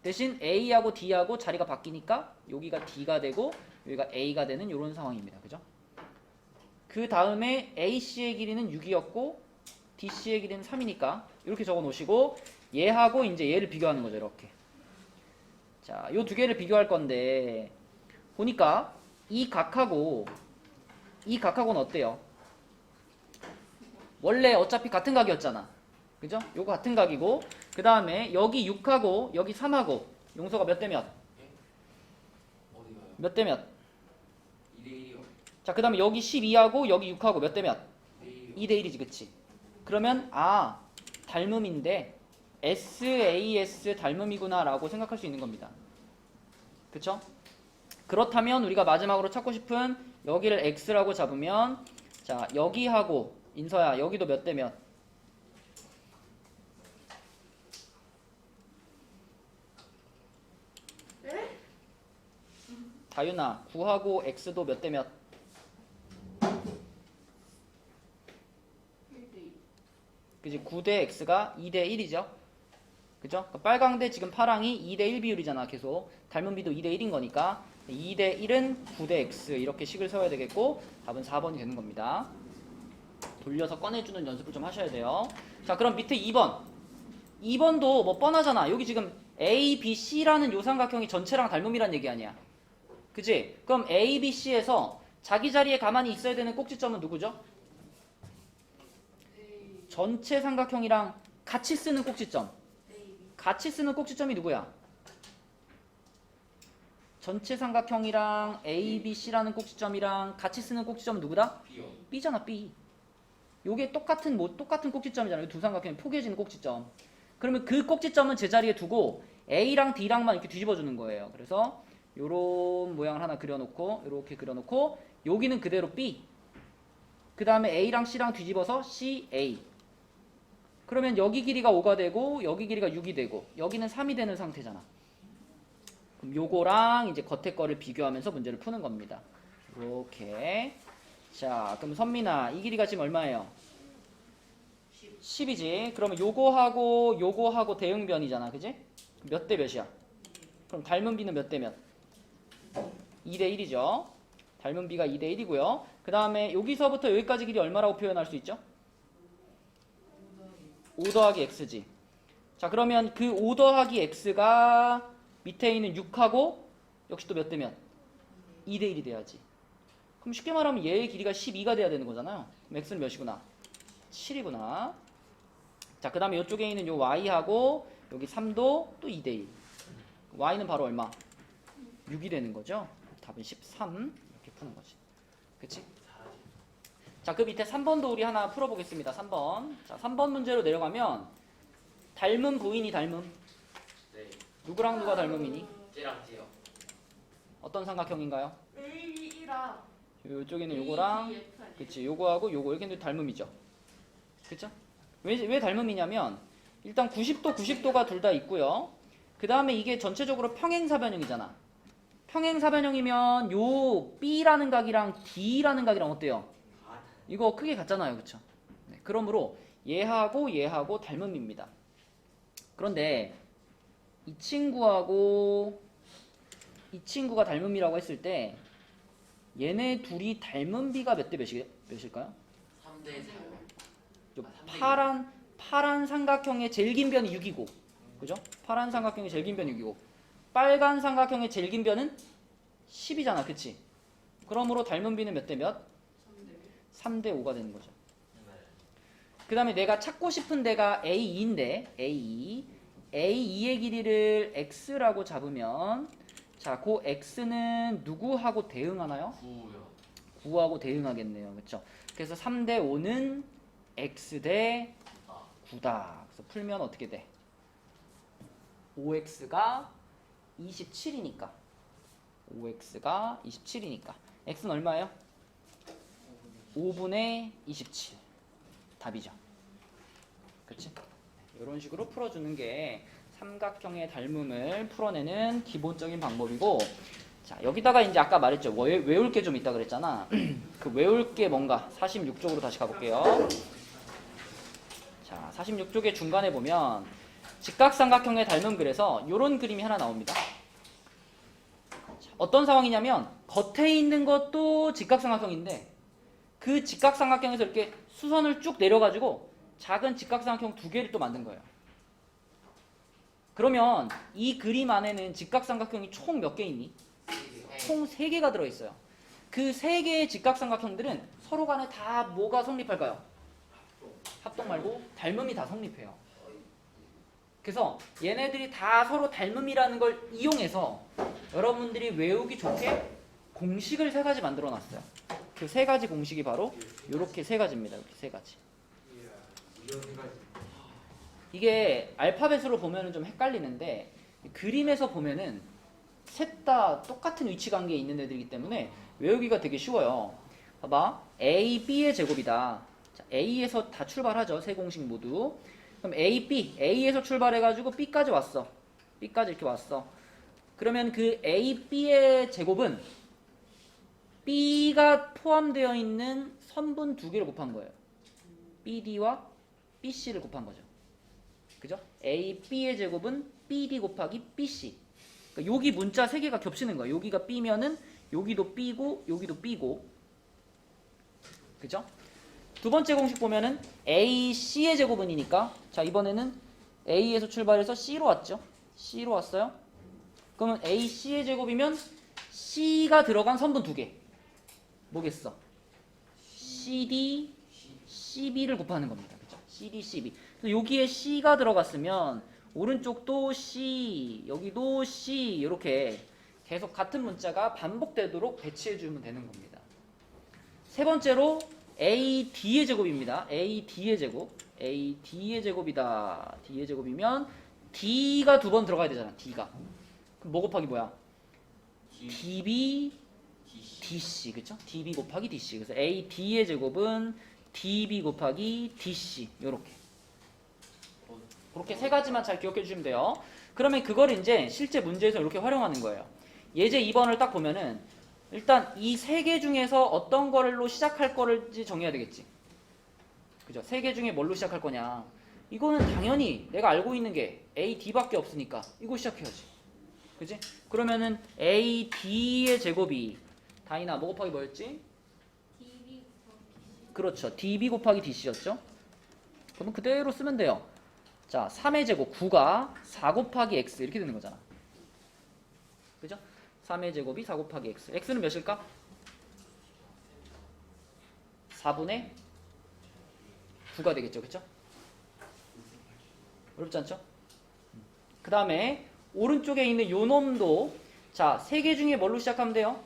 Speaker 1: 대신 A하고 D하고 자리가 바뀌니까 여기가 D가 되고 여기가 A가 되는 이런 상황입니다. 그죠? 그 다음에 AC의 길이는 6이었고 DC의 길이는 3이니까 이렇게 적어 놓으시고 얘하고 이제 얘를 비교하는 거죠. 이렇게. 자, 요 두 개를 비교할 건데 보니까 이 각하고는 어때요? 원래 어차피 같은 각이었잖아. 그죠? 요거 같은 각이고 그 다음에 여기 6하고 여기 3하고 용서가 몇 대 몇?
Speaker 2: 어디가요?
Speaker 1: 몇 대 몇?
Speaker 2: 2대1이요.
Speaker 1: 자, 그 다음에 여기 12하고 여기 6하고 몇 대 몇?
Speaker 2: 2대1이요.
Speaker 1: 2대1이지, 그치? 그러면 닮음인데 SAS 닮음이구나 라고 생각할 수 있는 겁니다. 그쵸? 그렇다면 우리가 마지막으로 찾고 싶은 여기를 X라고 잡으면 자, 여기하고 인서야 여기도 몇 대 몇? 다윤아 9하고 X도 몇 대 몇?
Speaker 3: 1대2.
Speaker 1: 그지? 9대 X가 2대 1이죠. 그죠? 그러니까 빨강대 지금 파랑이 2대 1 비율이잖아. 계속 닮은 비도 2대 1인 거니까 2대 1은 9대 X 이렇게 식을 세워야 되겠고 답은 4번이 되는 겁니다. 돌려서 꺼내주는 연습을 좀 하셔야 돼요. 자, 그럼 밑에 2번 2번도 뭐 뻔하잖아. 여기 지금 A, B, C라는 요 삼각형이 전체랑 닮음이란 얘기 아니야. 그치? 그럼 A, B, C에서 자기 자리에 가만히 있어야 되는 꼭지점은 누구죠? 전체 삼각형이랑 같이 쓰는 꼭지점. 같이 쓰는 꼭지점이 누구야? 전체 삼각형이랑 A, B, C라는 꼭지점이랑 같이 쓰는 꼭지점은 누구다?
Speaker 2: B요.
Speaker 1: B잖아, B. 요게 똑같은 꼭지점이잖아요. 두 삼각형이 포개지는 꼭지점. 그러면 그 꼭지점은 제자리에 두고 A랑 D랑만 이렇게 뒤집어 주는 거예요. 그래서 요런 모양을 하나 그려놓고 이렇게 그려놓고 여기는 그대로 B. 그 다음에 A랑 C랑 뒤집어서 CA. 그러면 여기 길이가 5가 되고 여기 길이가 6이 되고 여기는 3이 되는 상태잖아. 그럼 요거랑 이제 겉에 거를 비교하면서 문제를 푸는 겁니다. 이렇게. 자, 그럼 선민아, 이 길이가 지금 얼마예요? 10이지. 그러면 요거하고 대응변이잖아. 그지? 몇 대 몇이야? 그럼 닮은 B는 몇 대 몇? 2대 1이죠. 닮은 B가 2대 1이고요. 그 다음에 여기서부터 여기까지 길이 얼마라고 표현할 수 있죠? 5 더하기 X지. 자, 그러면 그 5 더하기 X가 밑에 있는 6하고 역시 또 몇 대 몇? 2대 1이 돼야지. 그럼 쉽게 말하면 얘의 길이가 12가 돼야 되는 거잖아요. 그럼 X는 몇이구나? 7이구나. 자, 그 다음에 이쪽에 있는 요 Y하고 여기 3도 또 2대 1. Y는 바로 얼마? 6이 되는 거죠. 답은 13 이렇게 푸는 거지. 그치? 자, 그 밑에 3번도 우리 하나 풀어보겠습니다. 3번. 자, 3번 문제로 내려가면 닮은 부인이 닮음.
Speaker 2: 네.
Speaker 1: 누구랑 누가 닮음이니?
Speaker 2: 쟤랑 쟤요.
Speaker 1: 어떤 삼각형인가요?
Speaker 3: A이랑
Speaker 1: 요쪽에는 요거랑 그치, 요거하고 요거 이렇게 닮음이죠. 그쵸? 왜 닮음이냐면 일단 90도가 둘 다 있고요. 그 다음에 이게 전체적으로 평행사변형이잖아. 평행사변형이면 요 B라는 각이랑 D라는 각이랑 어때요? 이거 크게 같잖아요. 그쵸? 네, 그러므로 얘하고 닮음입니다. 그런데 이 친구가 닮음이라고 했을 때 얘네 둘이 닮은 B가 몇 대 몇일까요?
Speaker 2: 3대 4요.
Speaker 1: 파란 삼각형의 제일 긴 변이 6이고, 그죠? 파란 삼각형의 제일 긴 변이 6이고, 빨간 삼각형의 제일 긴 변은 10이잖아, 그치? 그러므로 닮은 B는 몇 대 몇? 3대 5가 되는 거죠. 그 다음에 내가 찾고 싶은 데가 A2인데, A2의 길이를 X라고 잡으면, 자, 그 X는 누구하고 대응하나요?
Speaker 2: 9요.
Speaker 1: 9하고 대응하겠네요. 그렇죠? 그래서 3대 5는 X 대 9다. 그래서 풀면 어떻게 돼? 5X가 27이니까. 5X가 27이니까. X는 얼마예요? 5분의 27. 답이죠. 그치? 이런 식으로 풀어주는 게 삼각형의 닮음을 풀어내는 기본적인 방법이고, 자, 여기다가 이제 아까 말했죠. 외울 게 좀 있다 그랬잖아. 그 외울 게 뭔가 46쪽으로 다시 가볼게요. 자, 46쪽의 중간에 보면 직각삼각형의 닮음 그래서 이런 그림이 하나 나옵니다. 자, 어떤 상황이냐면 겉에 있는 것도 직각삼각형인데 그 직각삼각형에서 이렇게 수선을 쭉 내려가지고 작은 직각삼각형 2개를 또 만든 거예요. 그러면 이 그림 안에는 직각삼각형이 총 몇 개 있니? 총 3개가 들어있어요. 그 3개의 직각삼각형들은 서로 간에 다 뭐가 성립할까요? 합동 말고 닮음이 다 성립해요. 그래서 얘네들이 다 서로 닮음이라는 걸 이용해서 여러분들이 외우기 좋게 공식을 3가지 만들어 놨어요. 그 3가지 공식이 바로 이렇게 3가지입니다. 이렇게 3가지. 이게 알파벳으로 보면은 좀 헷갈리는데 그림에서 보면은 셋 다 똑같은 위치 관계에 있는 애들이기 때문에 외우기가 되게 쉬워요. 봐봐. A, B의 제곱이다. 자, A에서 다 출발하죠. 세 공식 모두. 그럼 A, B. A에서 출발해가지고 B까지 왔어. B까지 이렇게 왔어. 그러면 그 A, B의 제곱은 B가 포함되어 있는 선분 2개를 곱한 거예요. BD와 BC를 곱한 거죠. 그죠? A, B의 제곱은 BD 곱하기 BC. 그러니까 여기 문자 3개가 겹치는 거예요. 여기가 B면은 여기도 B고 여기도 B고. 그죠? 두 번째 공식 보면은 AC의 제곱은이니까 자, 이번에는 A에서 출발해서 C로 왔죠. C로 왔어요. 그러면 AC의 제곱이면 C가 들어간 선분 2개. 뭐겠어? CD, CB를 곱하는 겁니다. 그죠? CD, CB. 그래서 여기에 C가 들어갔으면 오른쪽도 C, 여기도 C 이렇게 계속 같은 문자가 반복되도록 배치해주면 되는 겁니다. 세 번째로 AD의 제곱입니다. AD의 제곱. AD의 제곱이다. D의 제곱이면 D가 두 번 들어가야 되잖아. D가. 그럼 뭐 곱하기 뭐야?
Speaker 2: D
Speaker 1: DB
Speaker 2: DC
Speaker 1: DC, 그쵸? DB 곱하기 DC. 그래서 AD의 제곱은 DB 곱하기 DC. 요렇게. 그렇게 세 가지만 잘 기억해 주시면 돼요. 그러면 그걸 이제 실제 문제에서 이렇게 활용하는 거예요. 예제 2번을 딱 보면은 일단 이 세 개 중에서 어떤 걸로 시작할 거를지 정해야 되겠지. 그죠? 세 개 중에 뭘로 시작할 거냐. 이거는 당연히 내가 알고 있는 게 AD밖에 없으니까 이거 시작해야지. 그지? 그러면은 AD의 제곱이 다이나 뭐 곱하기 뭐였지?
Speaker 3: DB
Speaker 1: 그렇죠. DB 곱하기 DC였죠? 그러면 그대로 쓰면 돼요. 자, 3의 제곱 9가 4 곱하기 X 이렇게 되는 거잖아. 그죠? 3의 제곱이 4 곱하기 X. X는 몇일까? 4분의 9가 되겠죠. 그쵸? 어렵지 않죠? 그 다음에 오른쪽에 있는 요 놈도 자, 세 개 중에 뭘로 시작하면 돼요?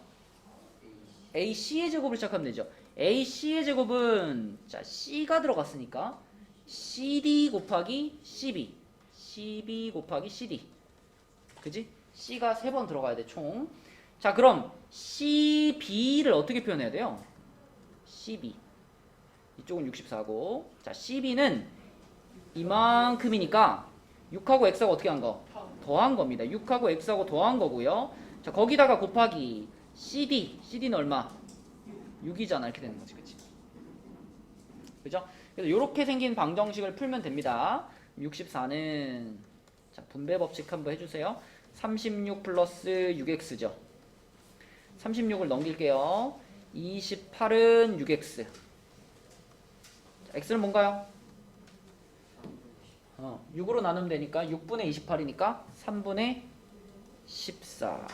Speaker 1: AC의 제곱을 시작하면 되죠. AC의 제곱은 자, C가 들어갔으니까 CD 곱하기 CB. CB 곱하기 CD. 그지? C가 3번 들어가야 돼, 총. 자, 그럼 CB를 어떻게 표현해야 돼요? CB. 이쪽은 64고. 자, CB는 이만큼이니까 6하고 X하고 어떻게 한 거? 더한 겁니다. 6하고 X하고 더한 거고요. 자, 거기다가 곱하기 CD. CD는 얼마? 6이잖아. 이렇게 되는 거지. 그치? 그죠? 그래서 이렇게 생긴 방정식을 풀면 됩니다. 64는 자, 분배 법칙 한번 해주세요. 36 플러스 6x죠. 36을 넘길게요. 28은 6x. 자, x는 뭔가요? 6으로 나누면 되니까 6분의 28이니까 3분의 14.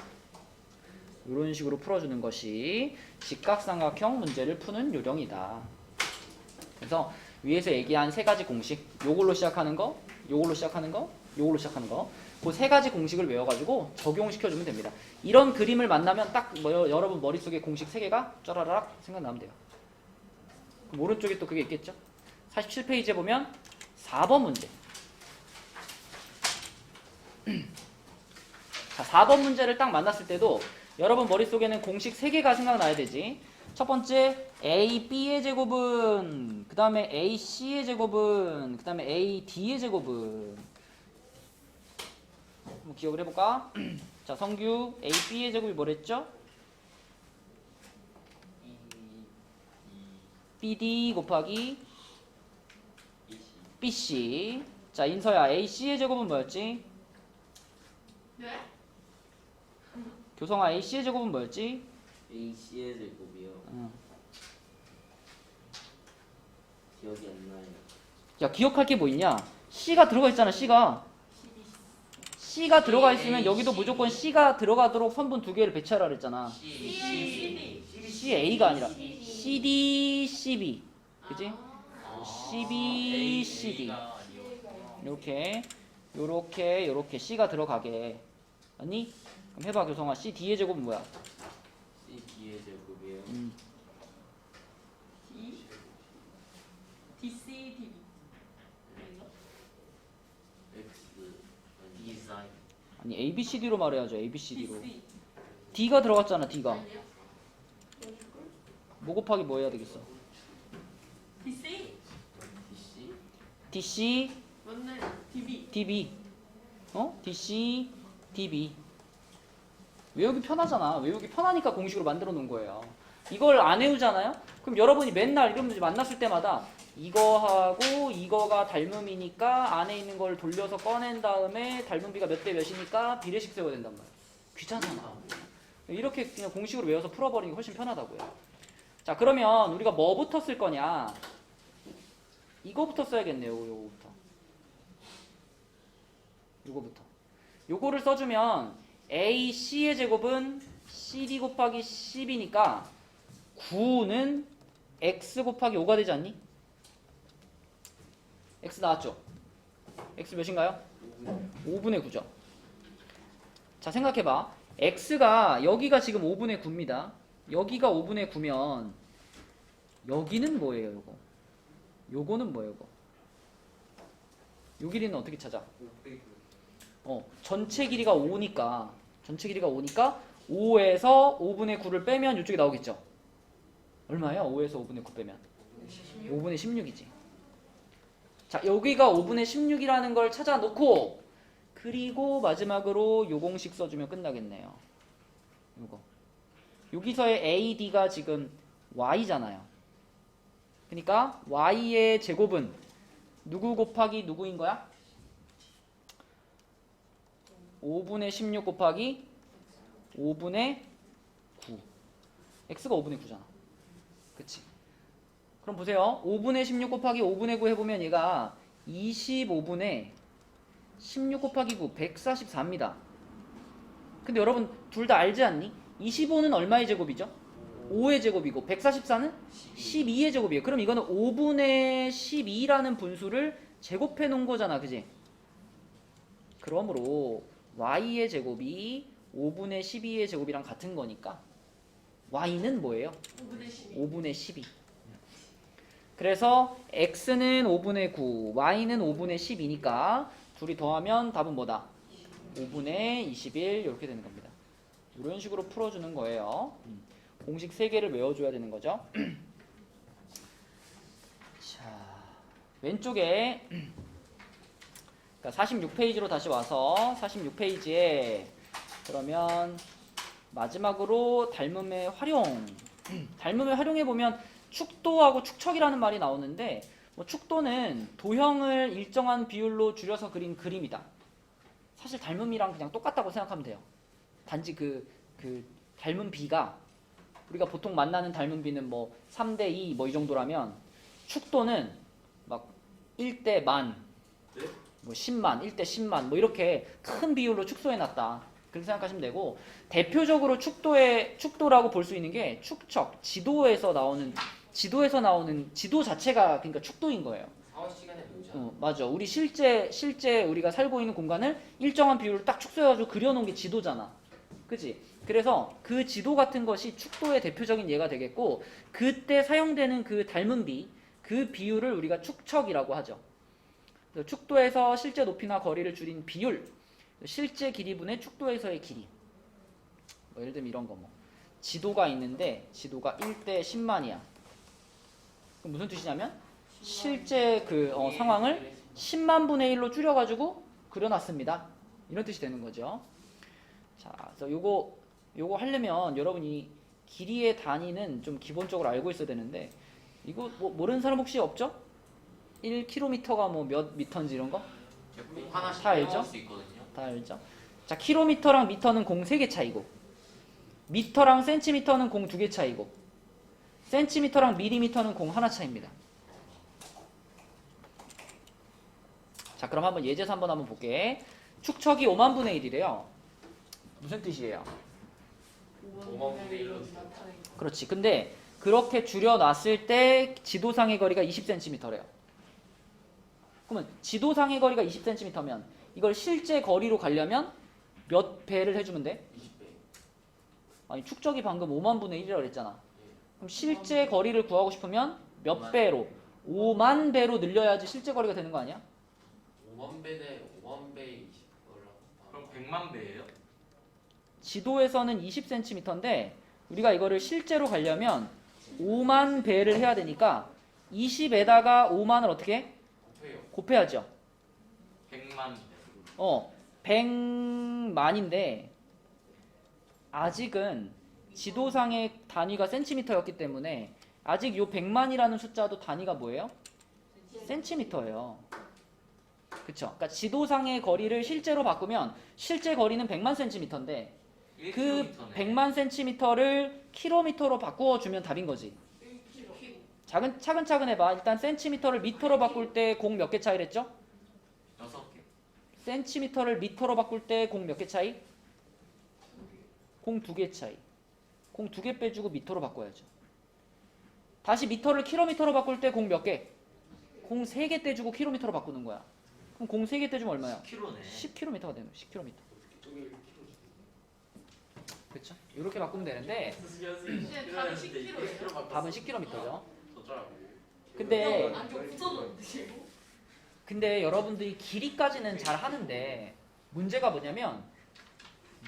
Speaker 1: 이런 식으로 풀어주는 것이 직각삼각형 문제를 푸는 요령이다. 그래서 위에서 얘기한 세 가지 공식, 요걸로 시작하는 거, 요걸로 시작하는 거, 요걸로 시작하는 거, 그 세 가지 공식을 외워가지고 적용시켜주면 됩니다. 이런 그림을 만나면 딱 여러분 머릿속에 공식 세 개가 쩌라락 생각나면 돼요. 그럼 오른쪽에 또 그게 있겠죠? 47페이지에 보면 4번 문제. 자, 4번 문제를 딱 만났을 때도 여러분 머릿속에는 공식 3개가 생각나야 되지. 첫 번째 AB의 제곱은, 그 다음에 AC의 제곱은, 그 다음에 AD의 제곱은. 한번 기억을 해볼까? 자, 성규 AB의 제곱이 뭐랬죠? BD 곱하기 BC. 자, 인서야 AC의 제곱은 뭐였지?
Speaker 3: 네?
Speaker 1: 교성아 AC의 제곱은 뭐였지?
Speaker 2: AC의 제곱이요. 기억이 안 나요.
Speaker 1: 야, 기억할 게 뭐 있냐? C가 들어가 있잖아. C가 들어가 있으면 여기도 무조건 C가 들어가도록 선분 두 개를 배치하라 그랬잖아.
Speaker 3: CD
Speaker 1: CA가 아니라 CD, CB. 그지? CB, CD. 이렇게 요렇게 C가 들어가게. 아니? 그럼 해봐, 교성아. CD의 제곱은 뭐야?
Speaker 2: CD의 제곱이요.
Speaker 3: D DC DB
Speaker 2: X 디자인
Speaker 1: 아니, ABCD로 말해야죠. ABCD로.
Speaker 3: DC
Speaker 1: D가 들어갔잖아. D가.
Speaker 3: 아니요?
Speaker 1: 뭐 곱하기 뭐 해야 되겠어?
Speaker 3: DC
Speaker 2: DC
Speaker 1: DC,
Speaker 3: 맞네 DB
Speaker 1: DB. DC, DB. 외우기 편하잖아. 외우기 편하니까 공식으로 만들어 놓은 거예요. 이걸 안 외우잖아요? 그럼 여러분이 맨날 이런 문제 만났을 때마다 이거하고 이거가 닮음이니까 안에 있는 걸 돌려서 꺼낸 다음에 닮음비가 몇 대 몇이니까 비례식 세워야 된단 말이에요. 귀찮잖아. 이렇게 그냥 공식으로 외워서 풀어버리는 게 훨씬 편하다고요. 자, 그러면 우리가 뭐부터 쓸 거냐? 이거부터 써야겠네요. 요거부터. 요거를 써주면 AC의 제곱은 CD 곱하기 10이니까 9는 X 곱하기 5가 되지 않니? X 나왔죠? X 몇인가요? 5분의 9죠. 자, 생각해봐. X가 여기가 지금 5분의 9입니다. 여기가 5분의 9면 여기는 뭐예요? 요거. 요거는 뭐예요? 요거. 요 길이는 어떻게 찾아? 전체 길이가 5니까 5에서 5분의 9를 빼면 이쪽에 나오겠죠. 얼마예요? 5에서 5분의 9 빼면 5분의 16이지. 자, 여기가 5분의 16이라는 걸 찾아 놓고, 그리고 마지막으로 요 공식 써주면 끝나겠네요. 요거. 여기서의 AD가 지금 Y잖아요. 그러니까 Y의 제곱은 누구 곱하기 누구인 거야? 5분의 16 곱하기 5분의 9. X가 5분의 9잖아. 그치? 그럼 보세요. 5분의 16 곱하기 5분의 9 해보면 얘가 25분의 16 곱하기 9, 144입니다. 근데 여러분 둘 다 알지 않니? 25는 얼마의 제곱이죠? 5의 제곱이고 144는 12의 제곱이에요. 그럼 이거는 5분의 12라는 분수를 제곱해 놓은 거잖아. 그지? 그러므로 y의 제곱이 5분의 12의 제곱이랑 같은 거니까 y는 뭐예요?
Speaker 3: 5분의 12.
Speaker 1: 5분의 12. 그래서 x는 5분의 9, y는 5분의 10이니까 둘이 더하면 답은 뭐다? 5분의 21 이렇게 되는 겁니다. 이런 식으로 풀어주는 거예요. 공식 3개를 외워줘야 되는 거죠. 자, 왼쪽에 그러니까 46페이지로 다시 와서 46페이지에 그러면 마지막으로 닮음의 활용. 닮음을 활용해 보면 축도하고 축척이라는 말이 나오는데, 뭐 축도는 도형을 일정한 비율로 줄여서 그린 그림이다. 사실 닮음이랑 그냥 똑같다고 생각하면 돼요. 단지 그 닮음 비가 우리가 보통 만나는 닮음 비는 뭐 3대 2 뭐 이 정도라면, 축도는 막 1대 만, 뭐 10만, 1대 10만 뭐 이렇게 큰 비율로 축소해 놨다. 그렇게 생각하시면 되고, 대표적으로 축도라고 볼 수 있는 게 축척, 지도에서 나오는 지도 자체가 그러니까 축도인 거예요.
Speaker 2: 4시간에 문제.
Speaker 1: 맞아. 우리 실제 우리가 살고 있는 공간을 일정한 비율로 딱 축소해가지고 그려놓은 게 지도잖아. 그치? 그래서 그 지도 같은 것이 축도의 대표적인 예가 되겠고, 그때 사용되는 그 닮은 그 비율을 우리가 축척이라고 하죠. 그래서 축도에서 실제 높이나 거리를 줄인 비율, 실제 길이분의 축도에서의 길이. 뭐 예를 들면 이런 거 뭐. 지도가 있는데 지도가 1대 10만이야. 그럼 무슨 뜻이냐면 실제 그 상황을 10만 분의 1로 줄여가지고 그려놨습니다. 이런 뜻이 되는 거죠. 자, 그래서 요거 하려면 여러분이 길이의 단위는 좀 기본적으로 알고 있어야 되는데, 이거 뭐 모르는 사람 혹시 없죠? 1km가 뭐 몇 미터인지 이런 거?
Speaker 2: 하나씩
Speaker 1: 다 알죠?
Speaker 2: 빼먹을 수 있거든요.
Speaker 1: 다 알죠? 자, 킬로미터랑 미터는 공 3개 차이고, 미터랑 센티미터는 공 2개 차이고, 센티미터랑 밀리미터는 공 하나 차이입니다. 자, 그럼 한번 예제서 한번 볼게. 축척이 5만 분의 1이래요. 무슨 뜻이에요?
Speaker 2: 5만 분의 1로
Speaker 1: 그렇지. 근데 그렇게 줄여놨을 때 지도상의 거리가 20cm래요. 그러면 지도상의 거리가 20cm면 이걸 실제 거리로 가려면 몇 배를 해주면 돼?
Speaker 2: 20배.
Speaker 1: 아니, 축적이 방금 5만 분의 1이라고 그랬잖아. 그럼 실제 거리를 구하고 싶으면 몇 배로? 5만 배로 늘려야지 실제 거리가 되는 거 아니야?
Speaker 2: 5만 배네. 5만 배 20배라고.
Speaker 4: 그럼 100만 배예요?
Speaker 1: 지도에서는 20cm인데 우리가 이거를 실제로 가려면 5만 배를 해야 되니까 20에다가 5만을 어떻게 해?
Speaker 2: 곱해요.
Speaker 1: 곱해야죠.
Speaker 4: 100만.
Speaker 1: 100만인데 아직은 지도상의 단위가 센티미터였기 때문에 아직 요 100만이라는 숫자도 단위가 뭐예요? 센티미터예요. 그쵸? 그러니까 지도상의 거리를 실제로 바꾸면 실제 거리는 100만 센티미터인데 그 100만 센티미터를 킬로미터로 바꾸어주면 답인 거지. 차근차근 해봐. 일단 센티미터를 미터로 바꿀 때 공 몇 개 차이랬죠?
Speaker 2: 6개.
Speaker 1: 센티미터를 미터로 바꿀 때 공 몇 개 차이? 공 2개 차이. 공 2개 빼주고 미터로 바꿔야죠. 다시 미터를 킬로미터로 바꿀 때 공 몇 개? 공 3개 떼주고 킬로미터로 바꾸는 거야. 그럼 공 3개 떼주면 얼마야?
Speaker 2: 10kg네.
Speaker 1: 10km가 되는 거야. 10km. 그렇죠? 이렇게 바꾸면 되는데
Speaker 3: 근데 답은 10kg예요.
Speaker 1: 답은 10km죠.
Speaker 2: 저쩌라고.
Speaker 1: 근데
Speaker 3: 안경 붙여줬는데.
Speaker 1: 근데 여러분들이 길이까지는 잘 하는데 문제가 뭐냐면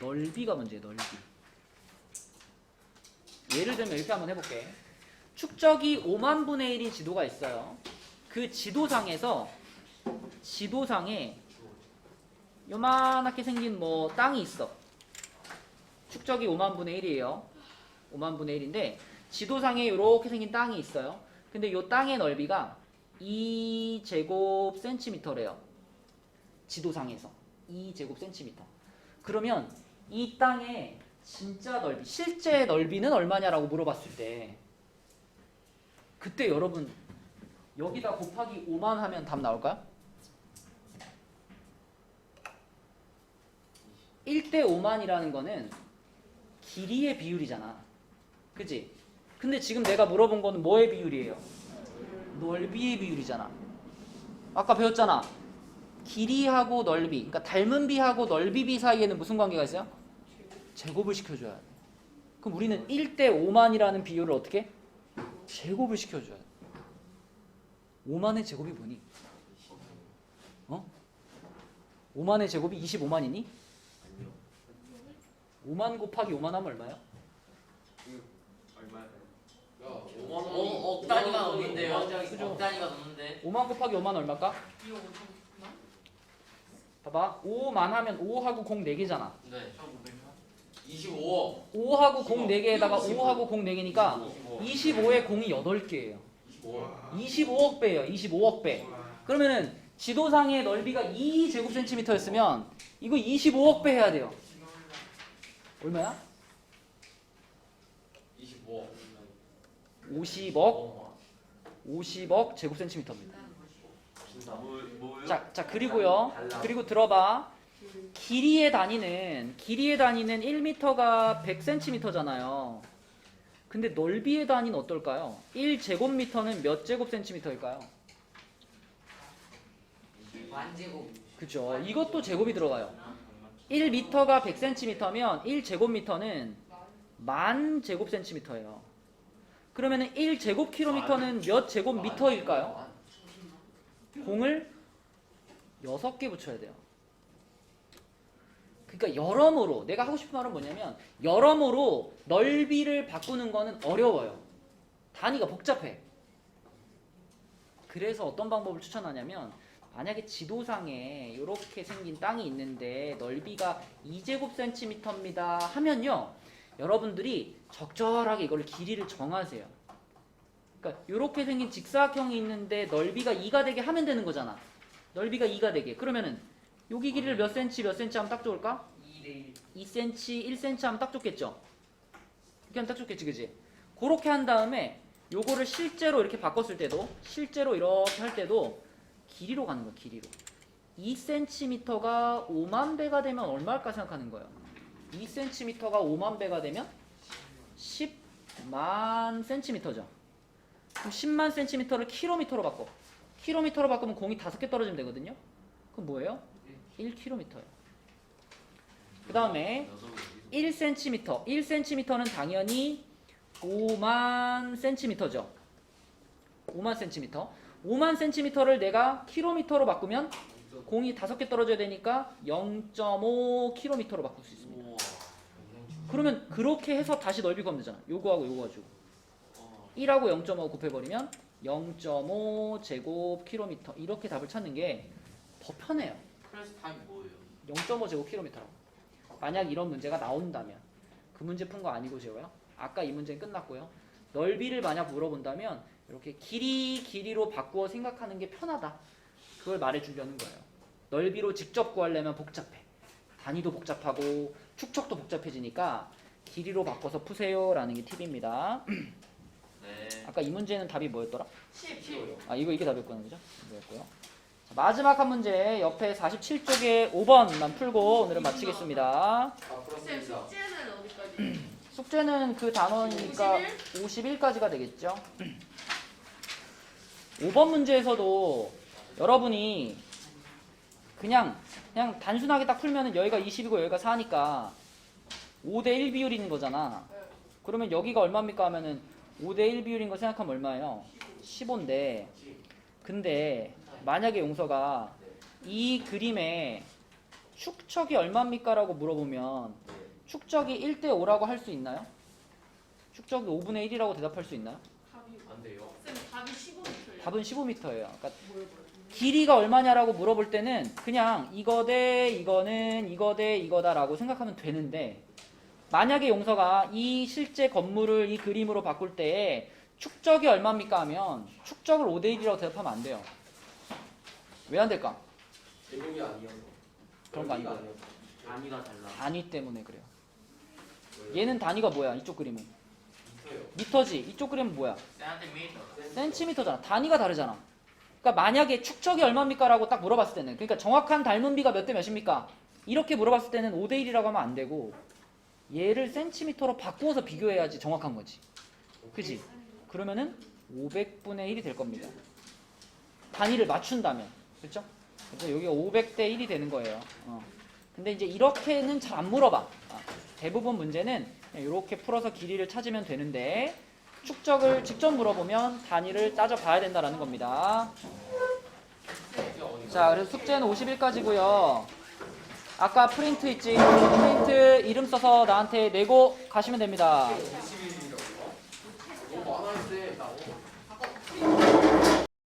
Speaker 1: 넓이가 문제예요. 넓이. 예를 들면 이렇게 한번 해볼게. 축적이 5만 분의 1인 지도가 있어요. 그 지도상에 요만하게 생긴 뭐 땅이 있어. 축적이 5만 분의 1이에요. 5만 분의 1인데 지도상에 이렇게 생긴 땅이 있어요. 근데 이 땅의 넓이가 2제곱센티미터래요. 지도상에서 2제곱센티미터. 그러면 이 땅의 진짜 넓이, 실제 넓이는 얼마냐라고 물어봤을 때 그때 여러분 여기다 곱하기 5만 하면 답 나올까요? 1대 5만이라는 거는 길이의 비율이잖아. 그치? 근데 지금 내가 물어본 거는 뭐의 비율이에요? 넓이의 비율이잖아. 아까 배웠잖아. 길이하고 넓이, 그러니까 닮은 비하고 넓이 비 사이에는 무슨 관계가 있어요? 제곱을 시켜줘야 돼. 그럼 우리는 1대 5만이라는 비율을 어떻게? 제곱을 시켜줘야 돼. 5만의 제곱이 뭐니? 5만의 제곱이 25만이니? 5만 곱하기 5만 하면 얼마야?
Speaker 4: 얼마예요?
Speaker 2: 야, 5만
Speaker 4: 어,
Speaker 2: 원이
Speaker 4: 억 단위가
Speaker 2: 5만 원이
Speaker 4: 넘는데요.
Speaker 2: 5만 장이죠.
Speaker 4: 억 단위가 넘는데.
Speaker 1: 5만 곱하기 5만 얼마일까?
Speaker 3: 이거 5천만?
Speaker 1: 봐봐. 5만 하면 5하고 공 4개잖아.
Speaker 4: 네.
Speaker 2: 25억.
Speaker 1: 5하고 공 4개에다가 5하고 공 4개니까
Speaker 2: 25억.
Speaker 1: 25에 공이 8개예요.
Speaker 2: 25억.
Speaker 1: 25억 배예요. 25억 배. 그러면은 지도상의 넓이가 2제곱센티미터였으면 이거 25억 배 해야 돼요. 얼마야?
Speaker 2: 25억.
Speaker 1: 50억 제곱센티미터입니다.
Speaker 4: 뭐요?
Speaker 1: 자 그리고요. 그리고 들어봐. 길이의 단위는 1m가 100cm잖아요. 근데 넓이의 단위는 어떨까요? 1제곱미터는 몇 제곱센티미터일까요?
Speaker 4: 만제곱.
Speaker 1: 그죠. 이것도 제곱이 들어가요. 1m가 100cm면 1제곱미터는 10,000제곱센티미터예요. 그러면은 1제곱킬로미터는 몇 제곱미터일까요? 공을 6개 붙여야 돼요. 그러니까 여러모로 내가 하고 싶은 말은 뭐냐면 여러모로 넓이를 바꾸는 거는 어려워요. 단위가 복잡해. 그래서 어떤 방법을 추천하냐면 만약에 지도상에 이렇게 생긴 땅이 있는데 넓이가 2제곱센티미터입니다 하면요. 여러분들이 적절하게 이걸 길이를 정하세요. 그러니까 이렇게 생긴 직사각형이 있는데 넓이가 2가 되게 하면 되는 거잖아. 넓이가 2가 되게. 그러면은 여기 길이를 몇 cm 몇 cm 하면 딱 좋을까? 2cm 1cm 하면 딱 좋겠죠. 이렇게 하면 딱 좋겠지, 그지? 그렇게 한 다음에 요거를 실제로 이렇게 바꿨을 때도 실제로 이렇게 할 때도 길이로 가는 거야. 길이로. 2cm가 5만 배가 되면 얼마일까 생각하는 거예요. 2cm가 5만 배가 되면 10만 cm죠. 그럼 10만 cm를 킬로미터로 바꿔. 킬로미터로 바꾸면 공이 5개 떨어지면 되거든요. 그럼 뭐예요? 1km예요. 그 다음에 1cm. 1cm는 당연히 5만 cm죠. 5만 cm. 5만 cm를 내가 킬로미터로 바꾸면 공이 5개 떨어져야 되니까 0.5km로 바꿀 수 있습니다. 그러면 그렇게 해서 다시 넓이 구하면 되잖아. 요거하고 요거 가지고 1하고 0.5 곱해버리면 0.5 제곱킬로미터 이렇게 답을 찾는 게 더 편해요.
Speaker 4: 그래서 답이 뭐예요?
Speaker 1: 0.5 제곱킬로미터라고. 만약 이런 문제가 나온다면 그 문제 푼 거 아니고요. 아까 이 문제는 끝났고요. 넓이를 만약 물어본다면 이렇게 길이로 바꾸어 생각하는 게 편하다. 그걸 말해주려는 거예요. 넓이로 직접 구하려면 복잡해. 단위도 복잡하고 축척도 복잡해지니까 길이로 바꿔서 푸세요라는 게 팁입니다.
Speaker 4: 네.
Speaker 1: 아까 이 문제는 답이 뭐였더라?
Speaker 3: 10.
Speaker 1: 아 이게 답이었구나, 그죠? 이거였고요. 자, 마지막 한 문제 옆에 47쪽에 5번만 풀고 오늘은 마치겠습니다.
Speaker 3: 쌤 숙제는 어디까지?
Speaker 1: 숙제는 그 단원이니까 51까지가 되겠죠. 5번 문제에서도 여러분이 그냥 단순하게 딱 풀면은 여기가 20이고 여기가 4니까 5대1 비율인 거잖아. 그러면 여기가 얼마입니까 하면은 5대1 비율인 거 생각하면 얼마예요? 15인데 근데 만약에 용서가 이 그림에 축척이 얼마입니까? 라고 물어보면 축적이 1대 5라고 할 수 있나요? 축적이 5분의 1이라고 대답할 수 있나요?
Speaker 3: 답이
Speaker 2: 안 돼요.
Speaker 3: 쌤 답이 15m예요.
Speaker 1: 답은 15m예요. 그러니까
Speaker 3: 뭐예요?
Speaker 1: 길이가 얼마냐라고 물어볼 때는 그냥 이거 대 이거는 이거 대 이거다라고 생각하면 되는데 만약에 용서가 이 실제 건물을 이 그림으로 바꿀 때에 축적이 얼마입니까? 하면 축적을 5대 1이라고 대답하면 안 돼요. 왜 안 될까?
Speaker 2: 제곱이 아니어서.
Speaker 1: 그런 거
Speaker 2: 넓이가
Speaker 1: 아니고.
Speaker 2: 아니어서.
Speaker 4: 단위가 달라.
Speaker 1: 단위 때문에 그래요.
Speaker 2: 왜요?
Speaker 1: 얘는 단위가 뭐야? 이쪽 그림은
Speaker 2: 미터요.
Speaker 1: 미터지. 이쪽 그림은 뭐야?
Speaker 4: 센티미터.
Speaker 1: 센티미터잖아. 단위가 다르잖아. 그러니까 만약에 축적이 얼마입니까? 라고 딱 물어봤을 때는 그러니까 정확한 닮은 비가 몇 대 몇입니까? 이렇게 물어봤을 때는 5대 1이라고 하면 안 되고 얘를 센티미터로 바꾸어서 비교해야지 정확한 거지. 그지? 그러면은 500분의 1이 될 겁니다. 단위를 맞춘다면. 그렇죠? 그래서 여기가 500대 1이 되는 거예요. 근데 이제 이렇게는 잘 안 물어봐. 대부분 문제는 이렇게 풀어서 길이를 찾으면 되는데 축적을 직접 물어보면 단위를 따져봐야 된다는 겁니다. 자, 그래서 숙제는 50일까지고요. 아까 프린트 있지? 프린트 이름 써서 나한테 내고 가시면 됩니다.
Speaker 2: 21일이라고요? 너무 많아요, 쌤. 나 오늘.